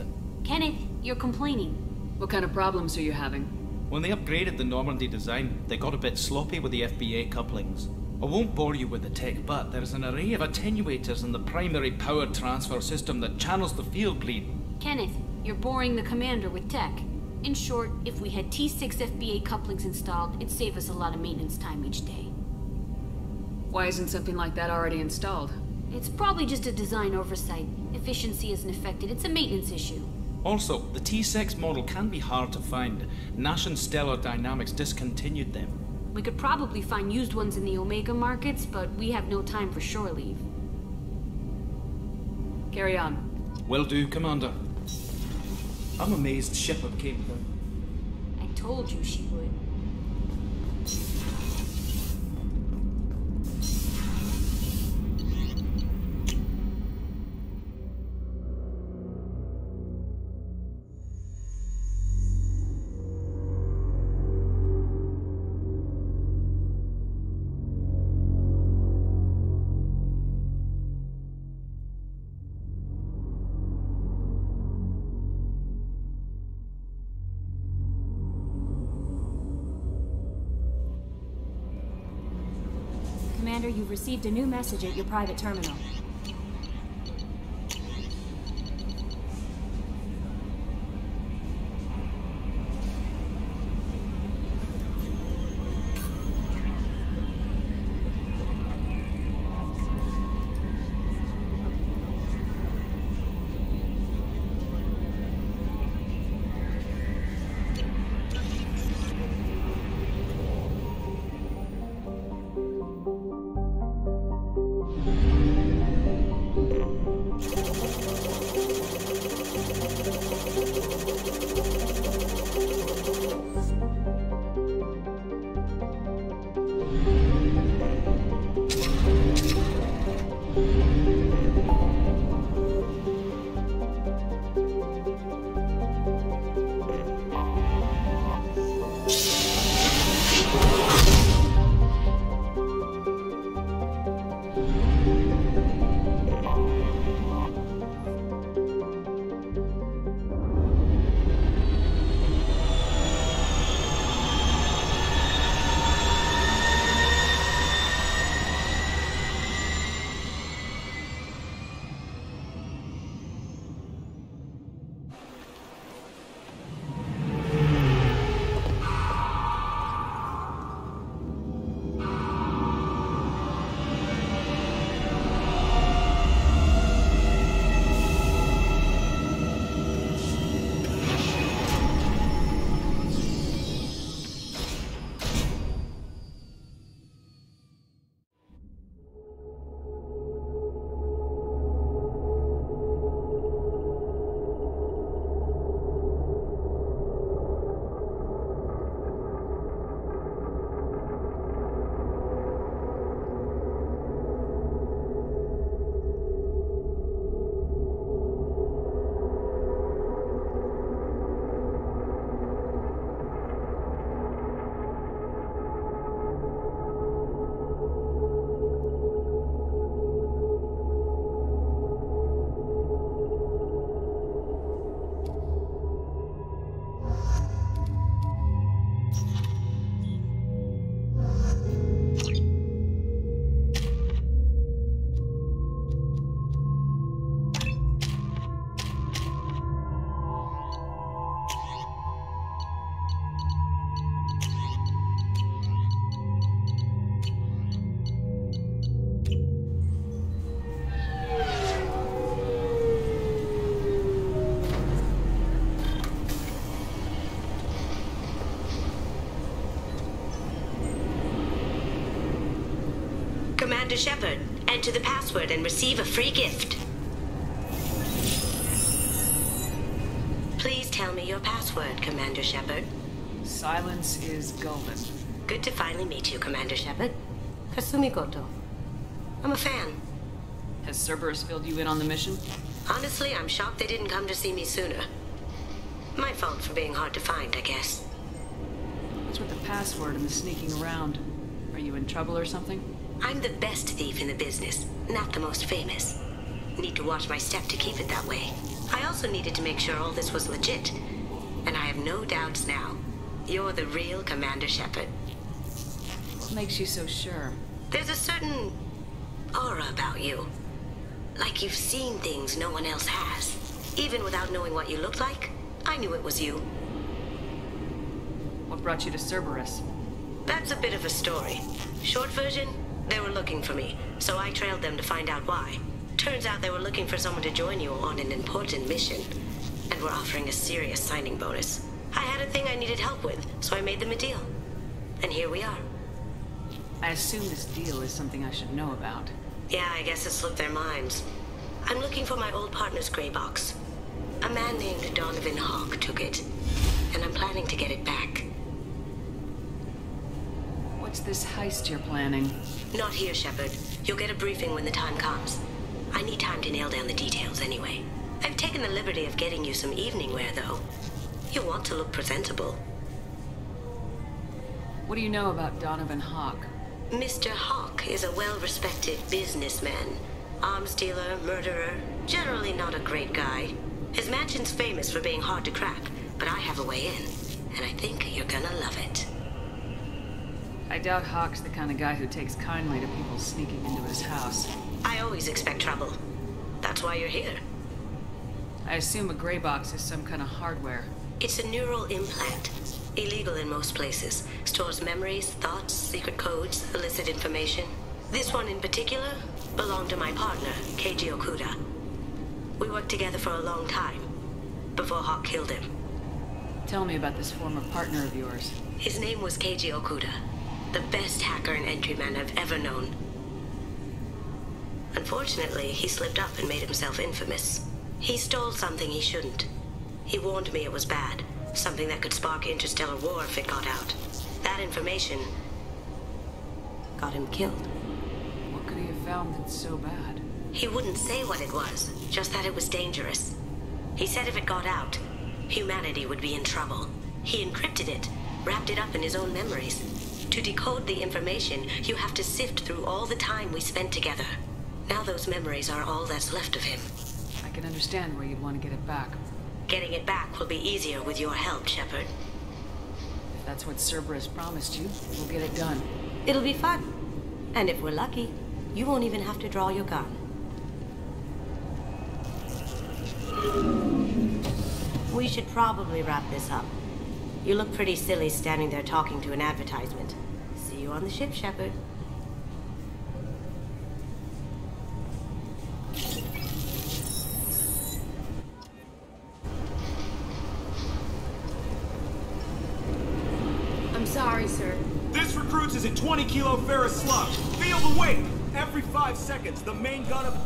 Kenneth, you're complaining. What kind of problems are you having? When they upgraded the Normandy design, they got a bit sloppy with the FBA couplings. I won't bore you with the tech, but there's an array of attenuators in the primary power transfer system that channels the field bleed. Kenneth, you're boring the commander with tech. In short, if we had T6 FBA couplings installed, it'd save us a lot of maintenance time each day. Why isn't something like that already installed? It's probably just a design oversight. Efficiency isn't affected. It's a maintenance issue. Also, the T6 model can be hard to find. Nash and Stellar Dynamics discontinued them. We could probably find used ones in the Omega markets, but we have no time for shore leave. Carry on. Will do, Commander. I'm amazed Shepard came down. I told you she would. Commander, you've received a new message at your private terminal. Commander Shepard. Enter the password and receive a free gift. Please tell me your password, Commander Shepard. Silence is golden. Good to finally meet you, Commander Shepard. Kasumi Goto. I'm a fan. Has Cerberus filled you in on the mission? Honestly, I'm shocked they didn't come to see me sooner. My fault for being hard to find, I guess. What's with the password and the sneaking around? Are you in trouble or something? I'm the best thief in the business, not the most famous. Need to watch my step to keep it that way. I also needed to make sure all this was legit. And I have no doubts now. You're the real Commander Shepard. What makes you so sure? There's a certain aura about you. Like you've seen things no one else has. Even without knowing what you looked like, I knew it was you. What brought you to Cerberus? That's a bit of a story. Short version, they were looking for me, so I trailed them to find out why. Turns out they were looking for someone to join you on an important mission, and were offering a serious signing bonus. I had a thing I needed help with, so I made them a deal. And here we are. I assume this deal is something I should know about. Yeah, I guess it slipped their minds. I'm looking for my old partner's gray box. A man named Donovan Hawk took it, and I'm planning to get it back. What's this heist you're planning? Not here, Shepard. You'll get a briefing when the time comes. I need time to nail down the details anyway. I've taken the liberty of getting you some evening wear, though. You'll want to look presentable. What do you know about Donovan Hawk? Mr. Hawk is a well-respected businessman. Arms dealer, murderer, generally not a great guy. His mansion's famous for being hard to crack, but I have a way in, and I think you're gonna love it. I doubt Hawk's the kind of guy who takes kindly to people sneaking into his house. I always expect trouble. That's why you're here. I assume a gray box is some kind of hardware. It's a neural implant. Illegal in most places. Stores memories, thoughts, secret codes, illicit information. This one in particular belonged to my partner, Keiji Okuda. We worked together for a long time, before Hawk killed him. Tell me about this former partner of yours. His name was Keiji Okuda, the best hacker and entryman I've ever known. Unfortunately, he slipped up and made himself infamous. He stole something he shouldn't. He warned me it was bad, something that could spark interstellar war if it got out. That information got him killed. What could he have found that's so bad? He wouldn't say what it was, just that it was dangerous. He said if it got out, humanity would be in trouble. He encrypted it, wrapped it up in his own memories. To decode the information, you have to sift through all the time we spent together. Now those memories are all that's left of him. I can understand where you'd want to get it back. Getting it back will be easier with your help, Shepard. If that's what Cerberus promised you, we'll get it done. It'll be fun. And if we're lucky, you won't even have to draw your gun. We should probably wrap this up. You look pretty silly standing there talking to an advertisement. See you on the ship, Shepard. I'm sorry, sir. This recruits is a 20 kilo ferrous slug. Feel the weight! Every 5 seconds, the main gun of...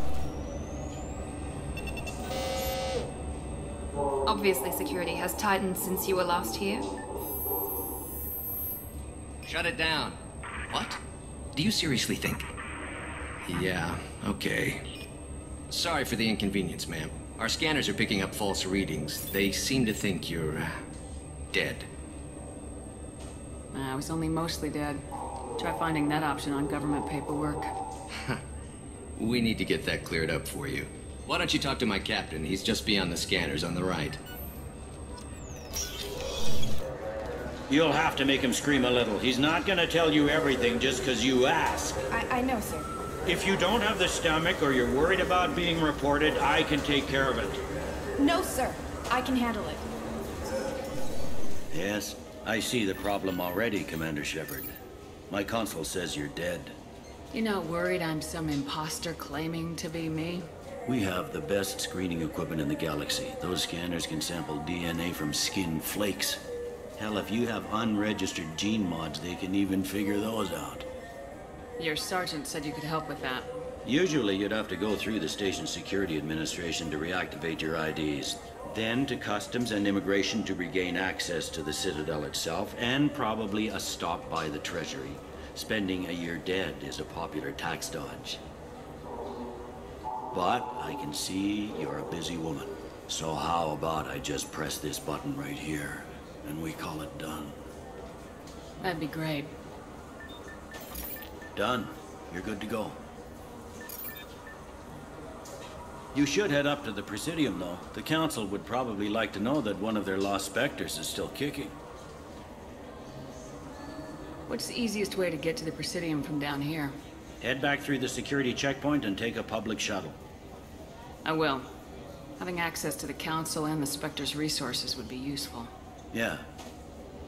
Obviously, security has tightened since you were last here. Shut it down. What? Do you seriously think? Yeah, okay. Sorry for the inconvenience, ma'am. Our scanners are picking up false readings. They seem to think you're... dead. I was only mostly dead. Try finding that option on government paperwork. We need to get that cleared up for you. Why don't you talk to my captain? He's just beyond the scanners on the right. You'll have to make him scream a little. He's not gonna tell you everything just because you ask. I know, sir. If you don't have the stomach or you're worried about being reported, I can take care of it. No, sir. I can handle it. Yes, I see the problem already, Commander Shepard. My console says you're dead. You're not worried I'm some imposter claiming to be me? We have the best screening equipment in the galaxy. Those scanners can sample DNA from skin flakes. Hell, if you have unregistered gene mods, they can even figure those out. Your sergeant said you could help with that. Usually you'd have to go through the station security administration to reactivate your IDs. Then to Customs and Immigration to regain access to the Citadel itself, and probably a stop by the Treasury. Spending a year dead is a popular tax dodge. But I can see you're a busy woman. So how about I just press this button right here, and we call it done? That'd be great. Done. You're good to go. You should head up to the Presidium, though. The Council would probably like to know that one of their lost Spectres is still kicking. What's the easiest way to get to the Presidium from down here? Head back through the security checkpoint and take a public shuttle. I will. Having access to the Council and the Spectre's resources would be useful. Yeah.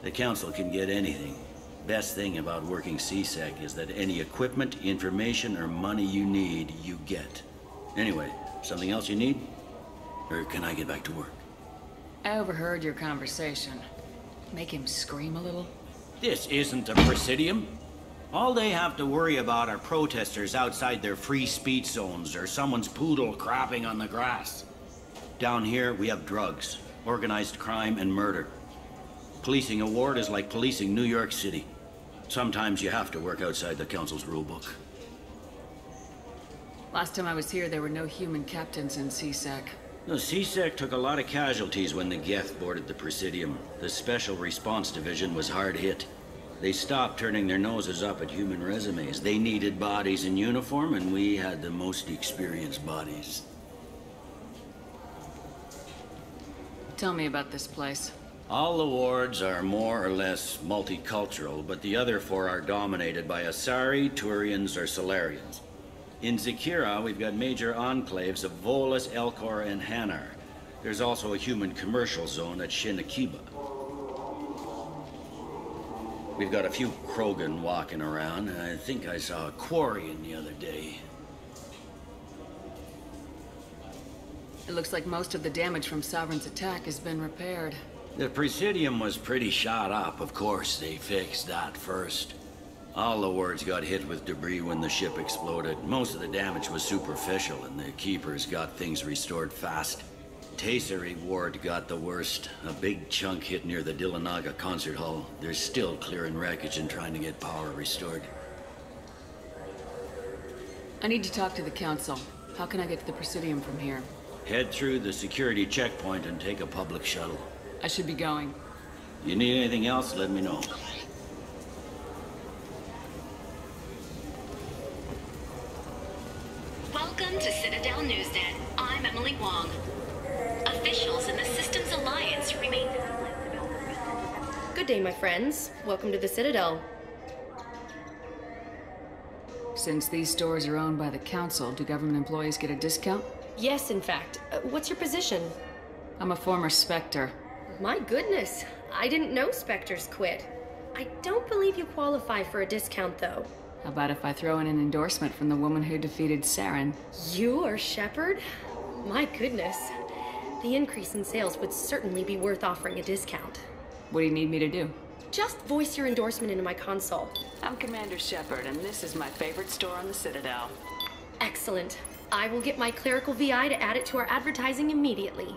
The Council can get anything. Best thing about working CSEC is that any equipment, information, or money you need, you get. Anyway, something else you need? Or can I get back to work? I overheard your conversation. Make him scream a little? This isn't a Presidium. All they have to worry about are protesters outside their free speech zones or someone's poodle crapping on the grass. Down here, we have drugs, organized crime, and murder. Policing a ward is like policing New York City. Sometimes you have to work outside the Council's rulebook. Last time I was here, there were no human captains in CSEC. The CSEC took a lot of casualties when the Geth boarded the Presidium. The Special Response Division was hard hit. They stopped turning their noses up at human resumes. They needed bodies in uniform, and we had the most experienced bodies. Tell me about this place. All the wards are more or less multicultural, but the other four are dominated by Asari, Turians, or Solarians. In Zakira, we've got major enclaves of Volus, Elcor, and Hanar. There's also a human commercial zone at Shinakiba. We've got a few Krogan walking around, and I think I saw a Quarian the other day. It looks like most of the damage from Sovereign's attack has been repaired. The Presidium was pretty shot up. Of course, they fixed that first. All the wards got hit with debris when the ship exploded. Most of the damage was superficial, and the Keepers got things restored fast. Tayseri ward got the worst. A big chunk hit near the Dillanaga concert hall. They're still clearing wreckage and trying to get power restored. I need to talk to the Council. How can I get to the Presidium from here? Head through the security checkpoint and take a public shuttle. I should be going. You need anything else, let me know. Welcome to Citadel Newsnet. I'm Emily Wong. Officials in the Systems Alliance remain... Good day, my friends. Welcome to the Citadel. Since these stores are owned by the Council, do government employees get a discount? Yes, in fact. What's your position? I'm a former Spectre. My goodness. I didn't know Spectres quit. I don't believe you qualify for a discount, though. How about if I throw in an endorsement from the woman who defeated Saren? You are Shepard? My goodness. The increase in sales would certainly be worth offering a discount. What do you need me to do? Just voice your endorsement into my console. I'm Commander Shepard, and this is my favorite store on the Citadel. Excellent. I will get my clerical VI to add it to our advertising immediately.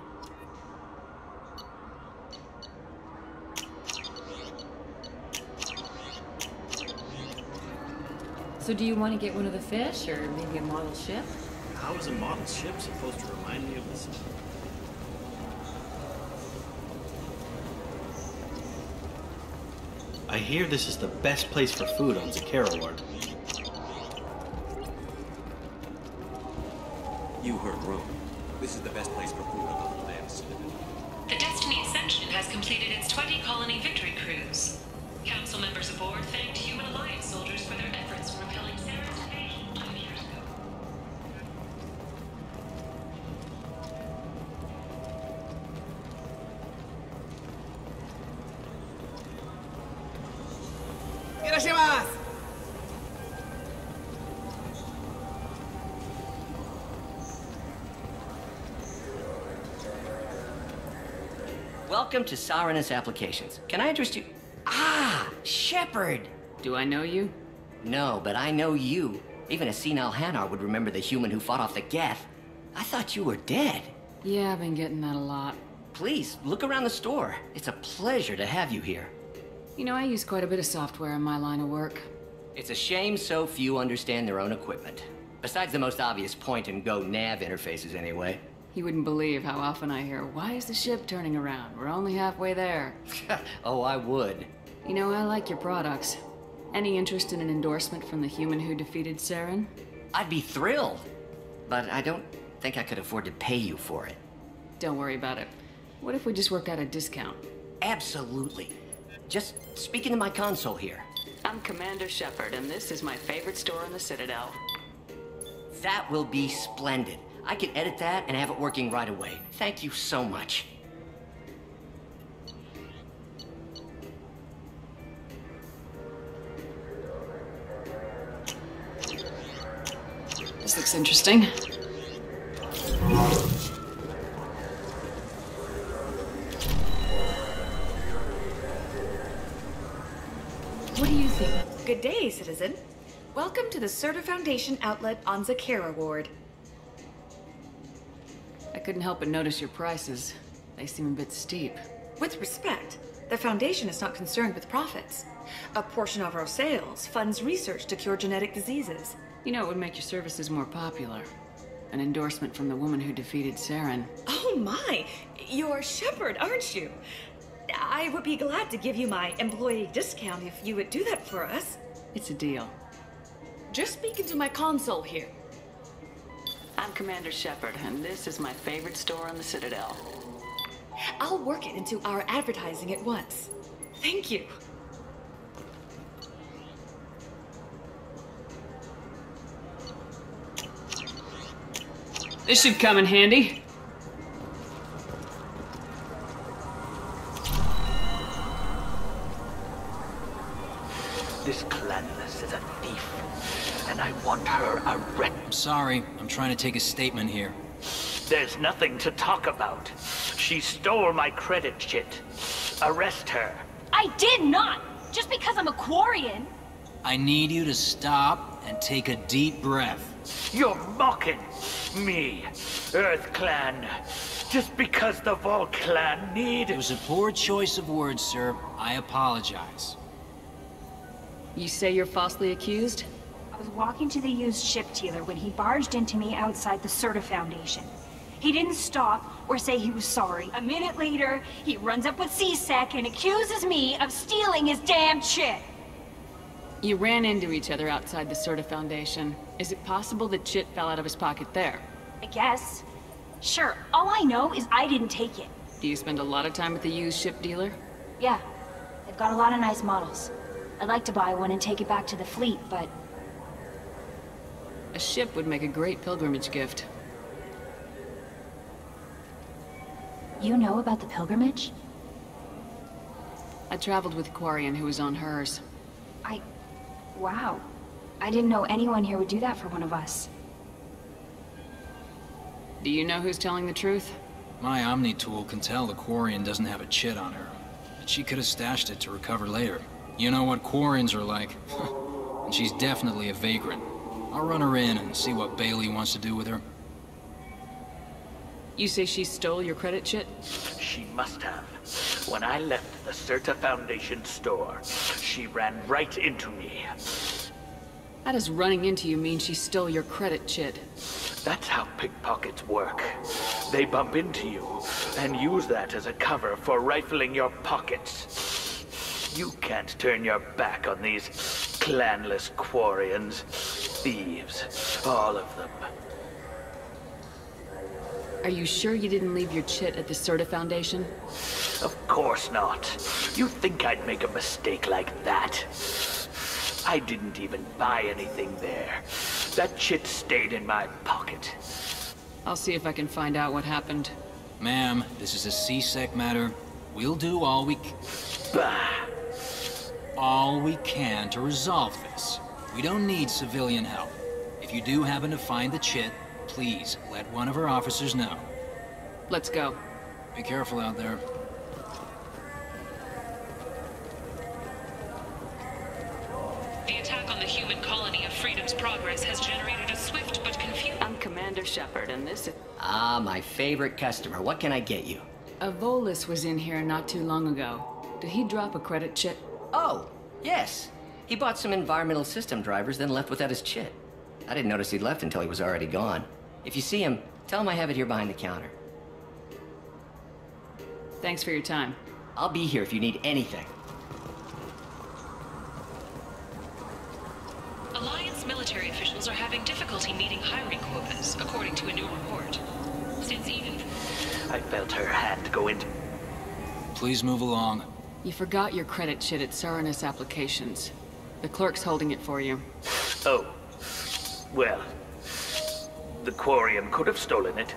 So do you want to get one of the fish, or maybe a model ship? How is a model ship supposed to remind me of this? I hear this is the best place for food on Zakira Ward. You heard wrong. This is the best place for food on the land. The Destiny Ascension has completed its 20-colony victory cruise. Council members aboard thanked Human Alliance soldiers for their efforts in repelling Saren's invasion 5 years ago. Welcome to Sarenis Applications. Can I interest you? Ah, Shepard! Do I know you? No, but I know you. Even a senile Hanar would remember the human who fought off the Geth. I thought you were dead. Yeah, I've been getting that a lot. Please, look around the store. It's a pleasure to have you here. You know, I use quite a bit of software in my line of work. It's a shame so few understand their own equipment. Besides the most obvious point-and-go nav interfaces, anyway. You wouldn't believe how often I hear, "Why is the ship turning around? We're only halfway there." Oh, I would. You know, I like your products. Any interest in an endorsement from the human who defeated Saren? I'd be thrilled. But I don't think I could afford to pay you for it. Don't worry about it. What if we just work out a discount? Absolutely. Just speak into my console here. I'm Commander Shepard, and this is my favorite store on the Citadel. That will be splendid. I can edit that and have it working right away. Thank you so much. This looks interesting. What do you think? Good day, citizen. Welcome to the Serta Foundation outlet on Zakera Ward. I couldn't help but notice your prices. They seem a bit steep. With respect, the Foundation is not concerned with profits. A portion of our sales funds research to cure genetic diseases. You know, it would make your services more popular. An endorsement from the woman who defeated Saren. Oh my! You're Shepard, aren't you? I would be glad to give you my employee discount if you would do that for us. It's a deal. Just speak into my console here. I'm Commander Shepard, and this is my favorite store on the Citadel. I'll work it into our advertising at once. Thank you. This should come in handy. This clanless is a thief, and I want her arrested. I'm sorry, I'm trying to take a statement here. There's nothing to talk about. She stole my credit chit. Arrest her. I did not! Just because I'm a Quarian! I need you to stop and take a deep breath. You're mocking me, Earth Clan. Just because the Vol Clan need... It was a poor choice of words, sir. I apologize. You say you're falsely accused? I was walking to the used ship dealer when he barged into me outside the Serta Foundation. He didn't stop or say he was sorry. A minute later, he runs up with C-Sec and accuses me of stealing his damn chit. You ran into each other outside the Serta Foundation. Is it possible that chit fell out of his pocket there? I guess. Sure, all I know is I didn't take it. Do you spend a lot of time at the used ship dealer? Yeah, they've got a lot of nice models. I'd like to buy one and take it back to the fleet, but... A ship would make a great pilgrimage gift. You know about the pilgrimage? I traveled with a Quarian who was on hers. Wow. I didn't know anyone here would do that for one of us. Do you know who's telling the truth? My Omni tool can tell the Quarian doesn't have a chit on her, but she could have stashed it to recover later. You know what Quarians are like. And she's definitely a vagrant. I'll run her in and see what Bailey wants to do with her. You say she stole your credit chit? She must have. When I left the Serta Foundation store, she ran right into me. How does running into you mean she stole your credit chit? That's how pickpockets work. They bump into you and use that as a cover for rifling your pockets. You can't turn your back on these clanless Quarians. Thieves, all of them. Are you sure you didn't leave your chit at the Serta Foundation? Of course not. You think I'd make a mistake like that? I didn't even buy anything there. That chit stayed in my pocket. I'll see if I can find out what happened. Ma'am, this is a C-Sec matter. We'll do all we can to resolve this. We don't need civilian help. If you do happen to find the chit, please let one of our officers know. Let's go. Be careful out there. The attack on the the human colony of Freedom's Progress has generated a swift but confusing... I'm Commander Shepard, and this is... Ah, my favorite customer. What can I get you? A Volus was in here not too long ago. Did he drop a credit chit? Oh, yes. He bought some environmental system drivers, then left without his chit. I didn't notice he'd left until he was already gone. If you see him, tell him I have it here behind the counter. Thanks for your time. I'll be here if you need anything. Alliance military officials are having difficulty meeting hiring quotas, according to a new report. Since even... I felt her hand go into... Please move along. You forgot your credit chit at Saranus Applications. The clerk's holding it for you. Oh. Well. The Quarium could have stolen it.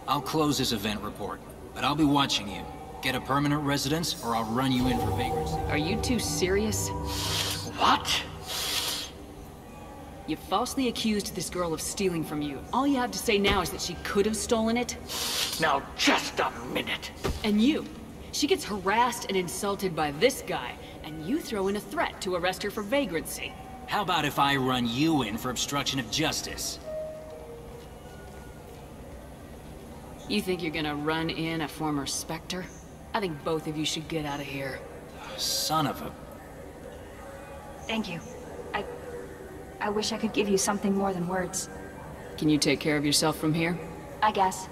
I'll close this event report, but I'll be watching you. Get a permanent residence, or I'll run you in for vagrancy. Are you two serious? What? You falsely accused this girl of stealing from you. All you have to say now is that she could have stolen it? Now, just a minute. And you. She gets harassed and insulted by this guy, and you throw in a threat to arrest her for vagrancy. How about if I run you in for obstruction of justice? You think you're gonna run in a former Spectre? I think both of you should get out of here. Son of a... Thank you. I wish I could give you something more than words. Can you take care of yourself from here? I guess.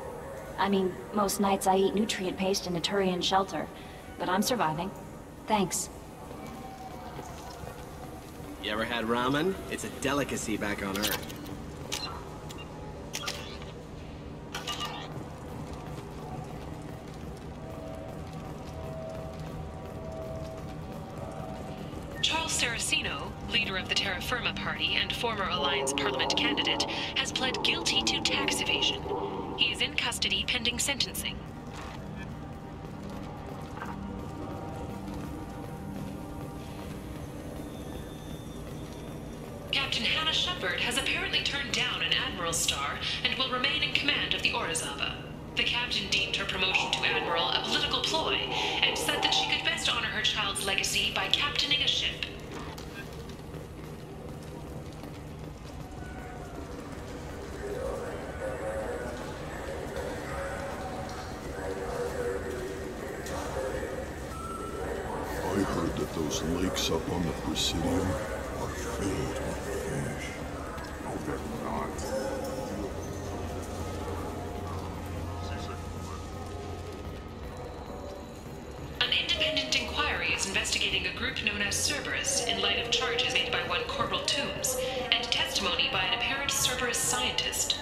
I mean, most nights I eat nutrient paste in a Turian shelter, but I'm surviving. Thanks. You ever had ramen? It's a delicacy back on Earth. Charles Saraceno, leader of the Terra Firma Party and former Alliance Parliament candidate, has pled guilty to tax evasion. He is in custody pending sentencing. Captain Hannah Shepard has apparently turned down an Admiral's star and will remain in command of the Orizaba. The captain deemed her promotion to Admiral a political ploy and said that she could best honor her child's legacy by captaining a ship. I heard that those lakes up on the Presidium are filled with fish. No, they're not. An independent inquiry is investigating a group known as Cerberus in light of charges made by one Corporal Toombs and testimony by an apparent Cerberus scientist.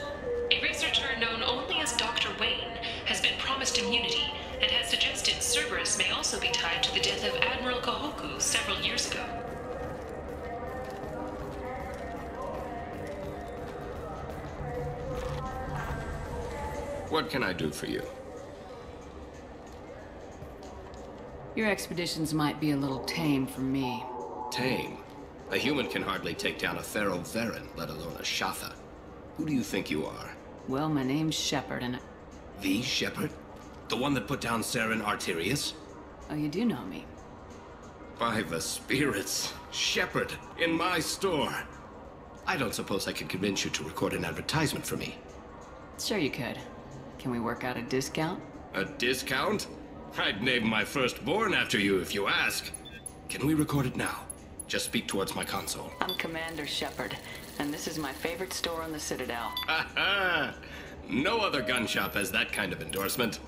A researcher known only as Dr. Wayne has been promised immunity and has suggested Cerberus may also be tied to the death of Admiral Kahoku several years ago. What can I do for you? Your expeditions might be a little tame for me. Tame? A human can hardly take down a Theron, let alone a Shatha. Who do you think you are? Well, my name's Shepard, and... The Shepard? The one that put down Saren Arterius? Oh, you do know me. By the spirits. Shepard, in my store. I don't suppose I could convince you to record an advertisement for me. Sure you could. Can we work out a discount? A discount? I'd name my firstborn after you if you ask. Can we record it now? Just speak towards my console. I'm Commander Shepard, and this is my favorite store on the Citadel. Ha ha! No other gun shop has that kind of endorsement.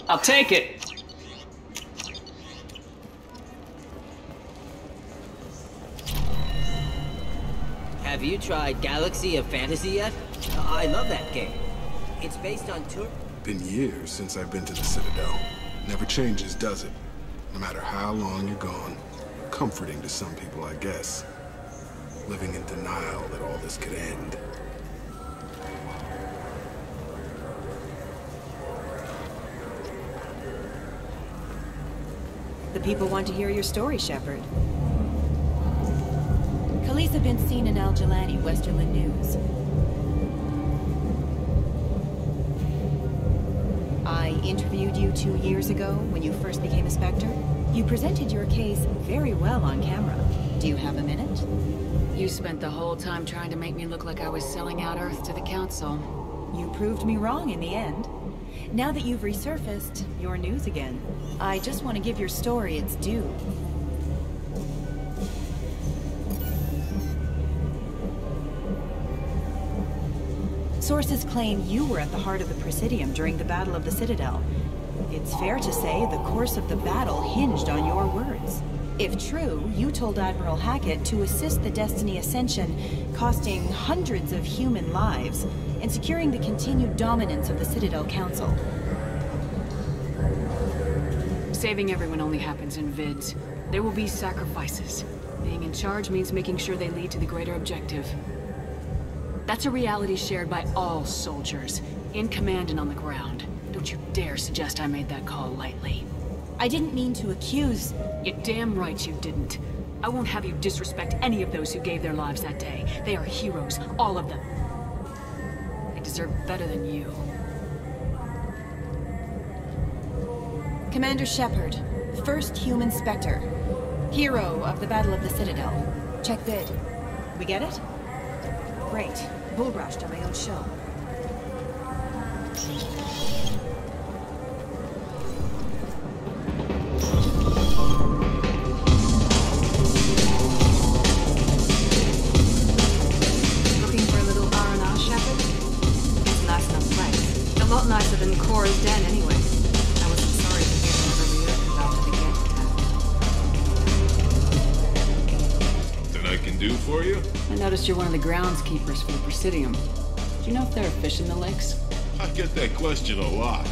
I'll take it! Have you tried Galaxy of Fantasy yet? I love that game. It's based on Been years since I've been to the Citadel. Never changes, does it? No matter how long you're gone. Comforting to some people, I guess. Living in denial that all this could end. The people want to hear your story, Shepard. Khaleesa been seen in Al Jalani, Westerland News. I interviewed you 2 years ago when you first became a Spectre. You presented your case very well on camera. Do you have a minute? You spent the whole time trying to make me look like I was selling out Earth to the Council. You proved me wrong in the end. Now that you've resurfaced, you're news again. I just want to give your story its due. Sources claim you were at the heart of the Presidium during the Battle of the Citadel. It's fair to say the course of the battle hinged on your words. If true, you told Admiral Hackett to assist the Destiny Ascension, costing hundreds of human lives, and securing the continued dominance of the Citadel Council. Saving everyone only happens in vids. There will be sacrifices. Being in charge means making sure they lead to the greater objective. That's a reality shared by all soldiers, in command and on the ground. Don't you dare suggest I made that call lightly. I didn't mean to accuse... You're damn right you didn't. I won't have you disrespect any of those who gave their lives that day. They are heroes, all of them. They deserve better than you. Commander Shepard, first human Spectre. Hero of the Battle of the Citadel. Check bid. We get it? Great. Bull rushed on my own show. Looking for a little R&R, Shepard? It's a nice enough place. A lot nicer than Cora's den, anyway. I wasn't sorry to hear them over the after the get. That I can do for you? I noticed you're one of the groundskeepers for the Presidium. Do you know if there are fish in the lakes? I get that question a lot.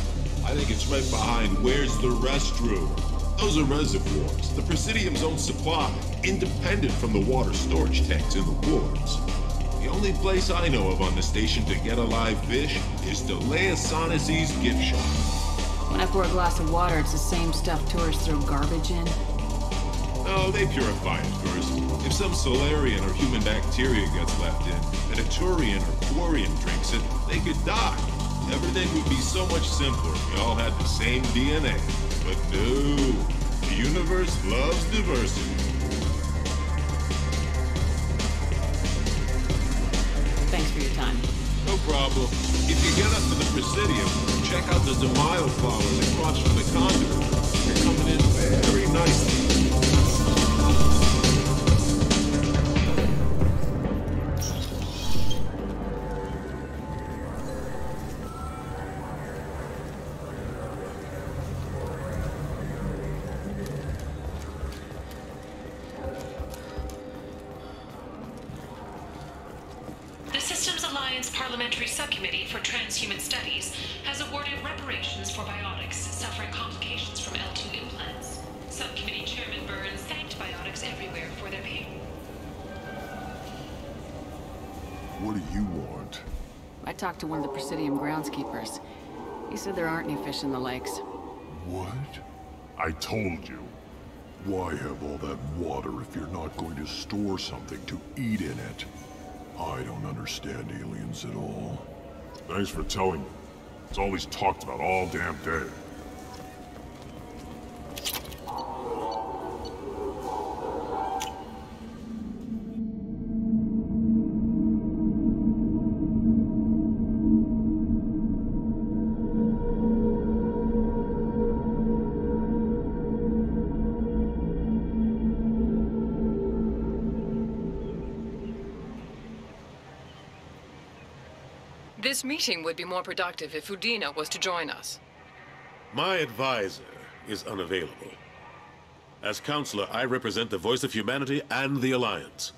I think it's right behind where's the restroom. Those are reservoirs, the Presidium's own supply, independent from the water storage tanks in the wards. The only place I know of on the station to get a live fish is the Leia Sonasy's gift shop. When I pour a glass of water, it's the same stuff tourists throw garbage in. No, they purify it first. If some Solarian or human bacteria gets left in, and a Turian or Quarian drinks it, they could die. Everything would be so much simpler if we all had the same DNA. But no, the universe loves diversity. Thanks for your time. No problem. If you get up to the Presidium, check out the DeMaio flowers across from the conduit. They're coming in very nicely. The Systems Alliance Parliamentary Subcommittee for Transhuman Studies has awarded reparations for biotics suffering complications from L2 implants. Subcommittee Chairman Burns thanked biotics everywhere for their pain. What do you want? I talked to one of the Presidium groundskeepers. He said there aren't any fish in the lakes. What? I told you. Why have all that water if you're not going to store something to eat in it? I don't understand aliens at all. Thanks for telling me. It's all he's talked about all damn day. This meeting would be more productive if Udina was to join us. My advisor is unavailable. As counselor, I represent the voice of humanity and the Alliance.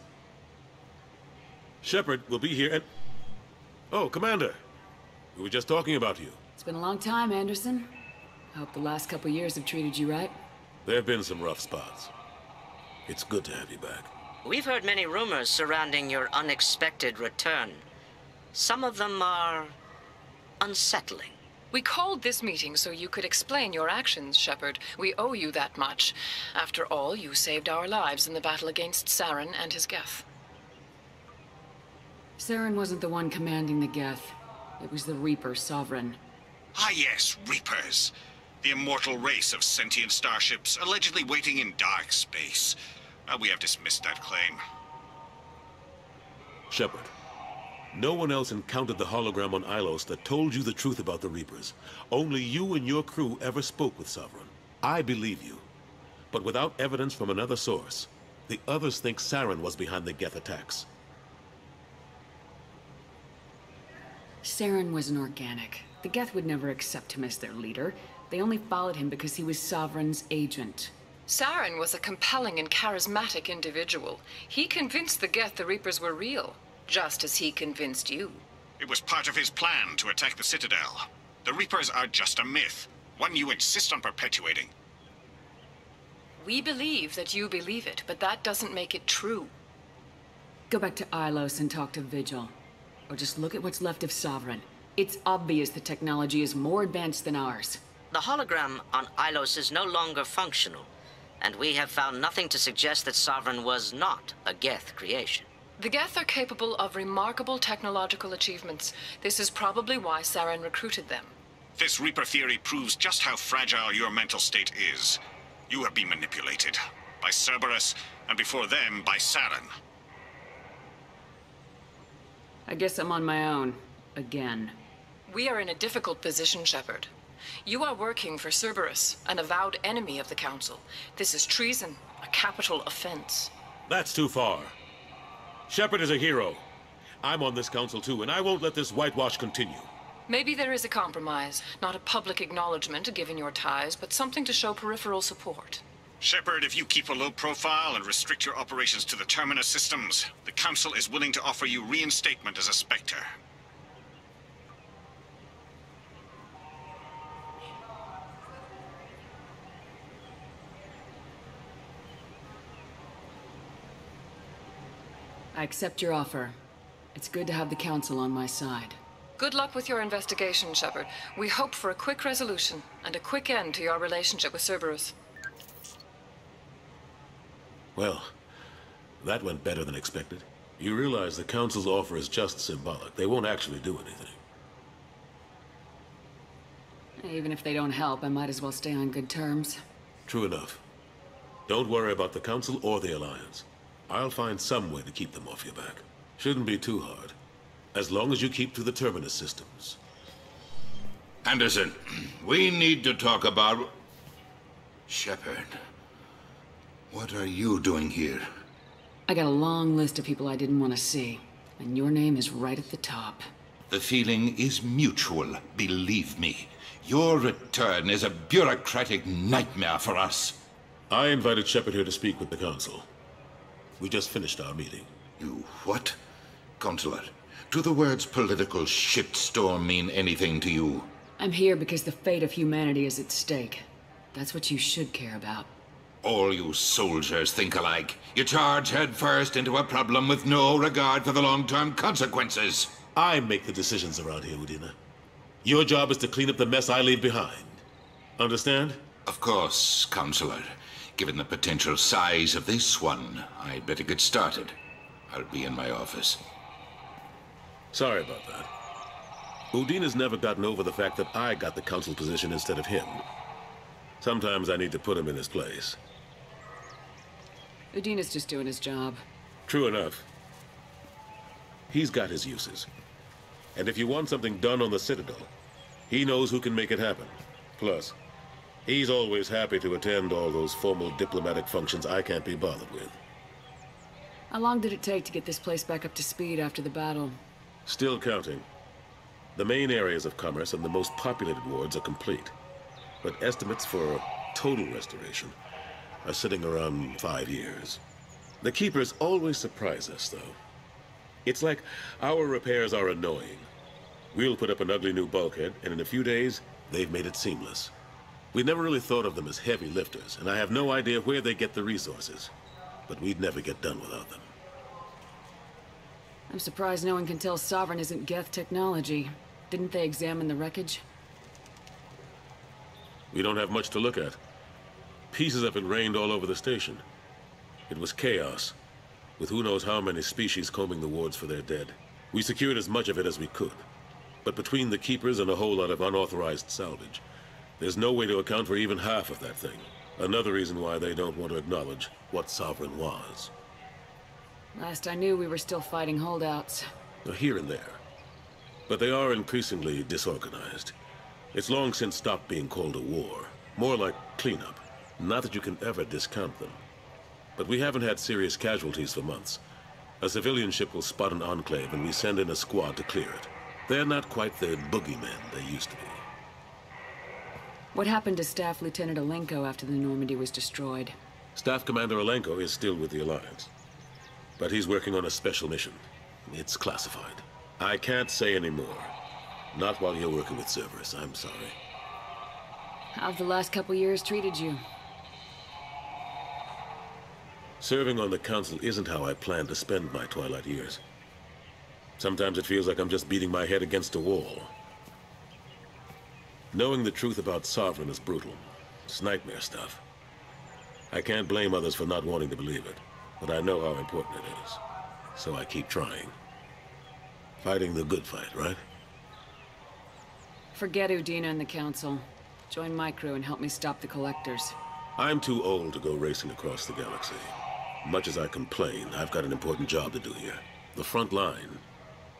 Shepard will be here and... Oh, Commander. We were just talking about you. It's been a long time, Anderson. I hope the last couple years have treated you right. There have been some rough spots. It's good to have you back. We've heard many rumors surrounding your unexpected return. Some of them are unsettling. We called this meeting so you could explain your actions, Shepard. We owe you that much. After all, you saved our lives in the battle against Saren and his Geth. Saren wasn't the one commanding the Geth. It was the Reaper Sovereign. Ah yes, Reapers. The immortal race of sentient starships allegedly waiting in dark space. We have dismissed that claim. Shepard, no one else encountered the hologram on Ilos that told you the truth about the Reapers. Only you and your crew ever spoke with Sovereign. I believe you. But without evidence from another source, the others think Saren was behind the Geth attacks. Saren was an organic. The Geth would never accept him as their leader. They only followed him because he was Sovereign's agent. Saren was a compelling and charismatic individual. He convinced the Geth the Reapers were real, just as he convinced you. It was part of his plan to attack the Citadel. The Reapers are just a myth, one you insist on perpetuating. We believe that you believe it, but that doesn't make it true. Go back to Ilos and talk to Vigil. Or just look at what's left of Sovereign. It's obvious the technology is more advanced than ours. The hologram on Ilos is no longer functional, and we have found nothing to suggest that Sovereign was not a Geth creation. The Geth are capable of remarkable technological achievements. This is probably why Saren recruited them. This Reaper theory proves just how fragile your mental state is. You have been manipulated by Cerberus, and before them, by Saren. I guess I'm on my own. Again. We are in a difficult position, Shepard. You are working for Cerberus, an avowed enemy of the Council. This is treason, a capital offense. That's too far. Shepard is a hero. I'm on this council too, and I won't let this whitewash continue. Maybe there is a compromise. Not a public acknowledgement given your ties, but something to show peripheral support. Shepard, if you keep a low profile and restrict your operations to the Terminus systems, the Council is willing to offer you reinstatement as a Spectre. I accept your offer. It's good to have the Council on my side. Good luck with your investigation, Shepard. We hope for a quick resolution and a quick end to your relationship with Cerberus. Well, that went better than expected. You realize the Council's offer is just symbolic. They won't actually do anything. Even if they don't help, I might as well stay on good terms. True enough. Don't worry about the Council or the Alliance. I'll find some way to keep them off your back. Shouldn't be too hard. As long as you keep to the Terminus systems. Anderson, we need to talk about... Shepard. What are you doing here? I got a long list of people I didn't want to see, and your name is right at the top. The feeling is mutual, believe me. Your return is a bureaucratic nightmare for us. I invited Shepard here to speak with the Council. We just finished our meeting. You what? Counselor, do the words political shitstorm mean anything to you? I'm here because the fate of humanity is at stake. That's what you should care about. All you soldiers think alike. You charge headfirst into a problem with no regard for the long-term consequences. I make the decisions around here, Udina. Your job is to clean up the mess I leave behind. Understand? Of course, Counselor. Given the potential size of this one, I'd better get started. I'll be in my office. Sorry about that. Udina's never gotten over the fact that I got the Council position instead of him. Sometimes I need to put him in his place. Udina's just doing his job. True enough. He's got his uses. And if you want something done on the Citadel, he knows who can make it happen. Plus, he's always happy to attend all those formal diplomatic functions I can't be bothered with. How long did it take to get this place back up to speed after the battle? Still counting. The main areas of commerce and the most populated wards are complete. But estimates for a total restoration are sitting around 5 years. The Keepers always surprise us, though. It's like our repairs are annoying. We'll put up an ugly new bulkhead, and in a few days, they've made it seamless. We never really thought of them as heavy lifters, and I have no idea where they get the resources. But we'd never get done without them. I'm surprised no one can tell Sovereign isn't Geth technology. Didn't they examine the wreckage? We don't have much to look at. Pieces of it rained all over the station. It was chaos, with who knows how many species combing the wards for their dead. We secured as much of it as we could. But between the Keepers and a whole lot of unauthorized salvage, there's no way to account for even half of that thing. Another reason why they don't want to acknowledge what Sovereign was. Last I knew, we were still fighting holdouts. Here and there. But they are increasingly disorganized. It's long since stopped being called a war. More like cleanup. Not that you can ever discount them. But we haven't had serious casualties for months. A civilian ship will spot an enclave and we send in a squad to clear it. They're not quite the boogeymen they used to be. What happened to Staff Lieutenant Alenko after the Normandy was destroyed? Staff Commander Alenko is still with the Alliance. But he's working on a special mission. It's classified. I can't say any more. Not while you're working with Cerberus, I'm sorry. How've the last couple years treated you? Serving on the Council isn't how I plan to spend my twilight years. Sometimes it feels like I'm just beating my head against a wall. Knowing the truth about Sovereign is brutal. It's nightmare stuff. I can't blame others for not wanting to believe it, but I know how important it is. So I keep trying. Fighting the good fight, right? Forget Udina and the Council. Join my crew and help me stop the Collectors. I'm too old to go racing across the galaxy. Much as I complain, I've got an important job to do here. The front line.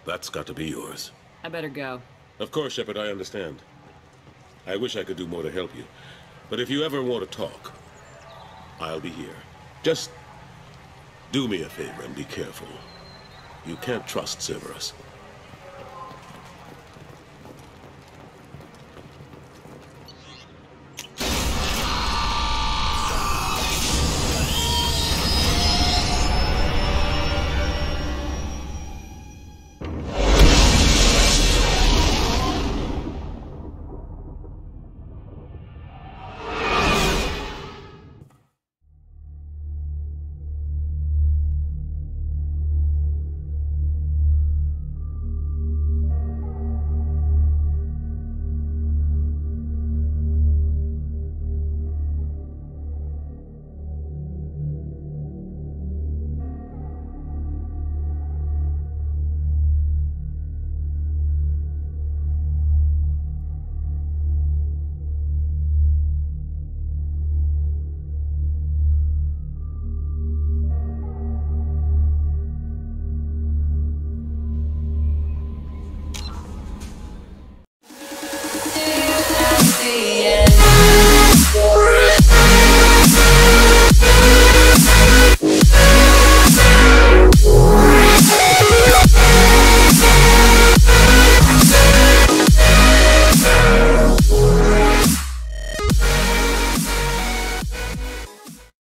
That's got to be yours. I better go. Of course, Shepard, I understand. I wish I could do more to help you. But if you ever want to talk, I'll be here. Just do me a favor and be careful. You can't trust Cerberus.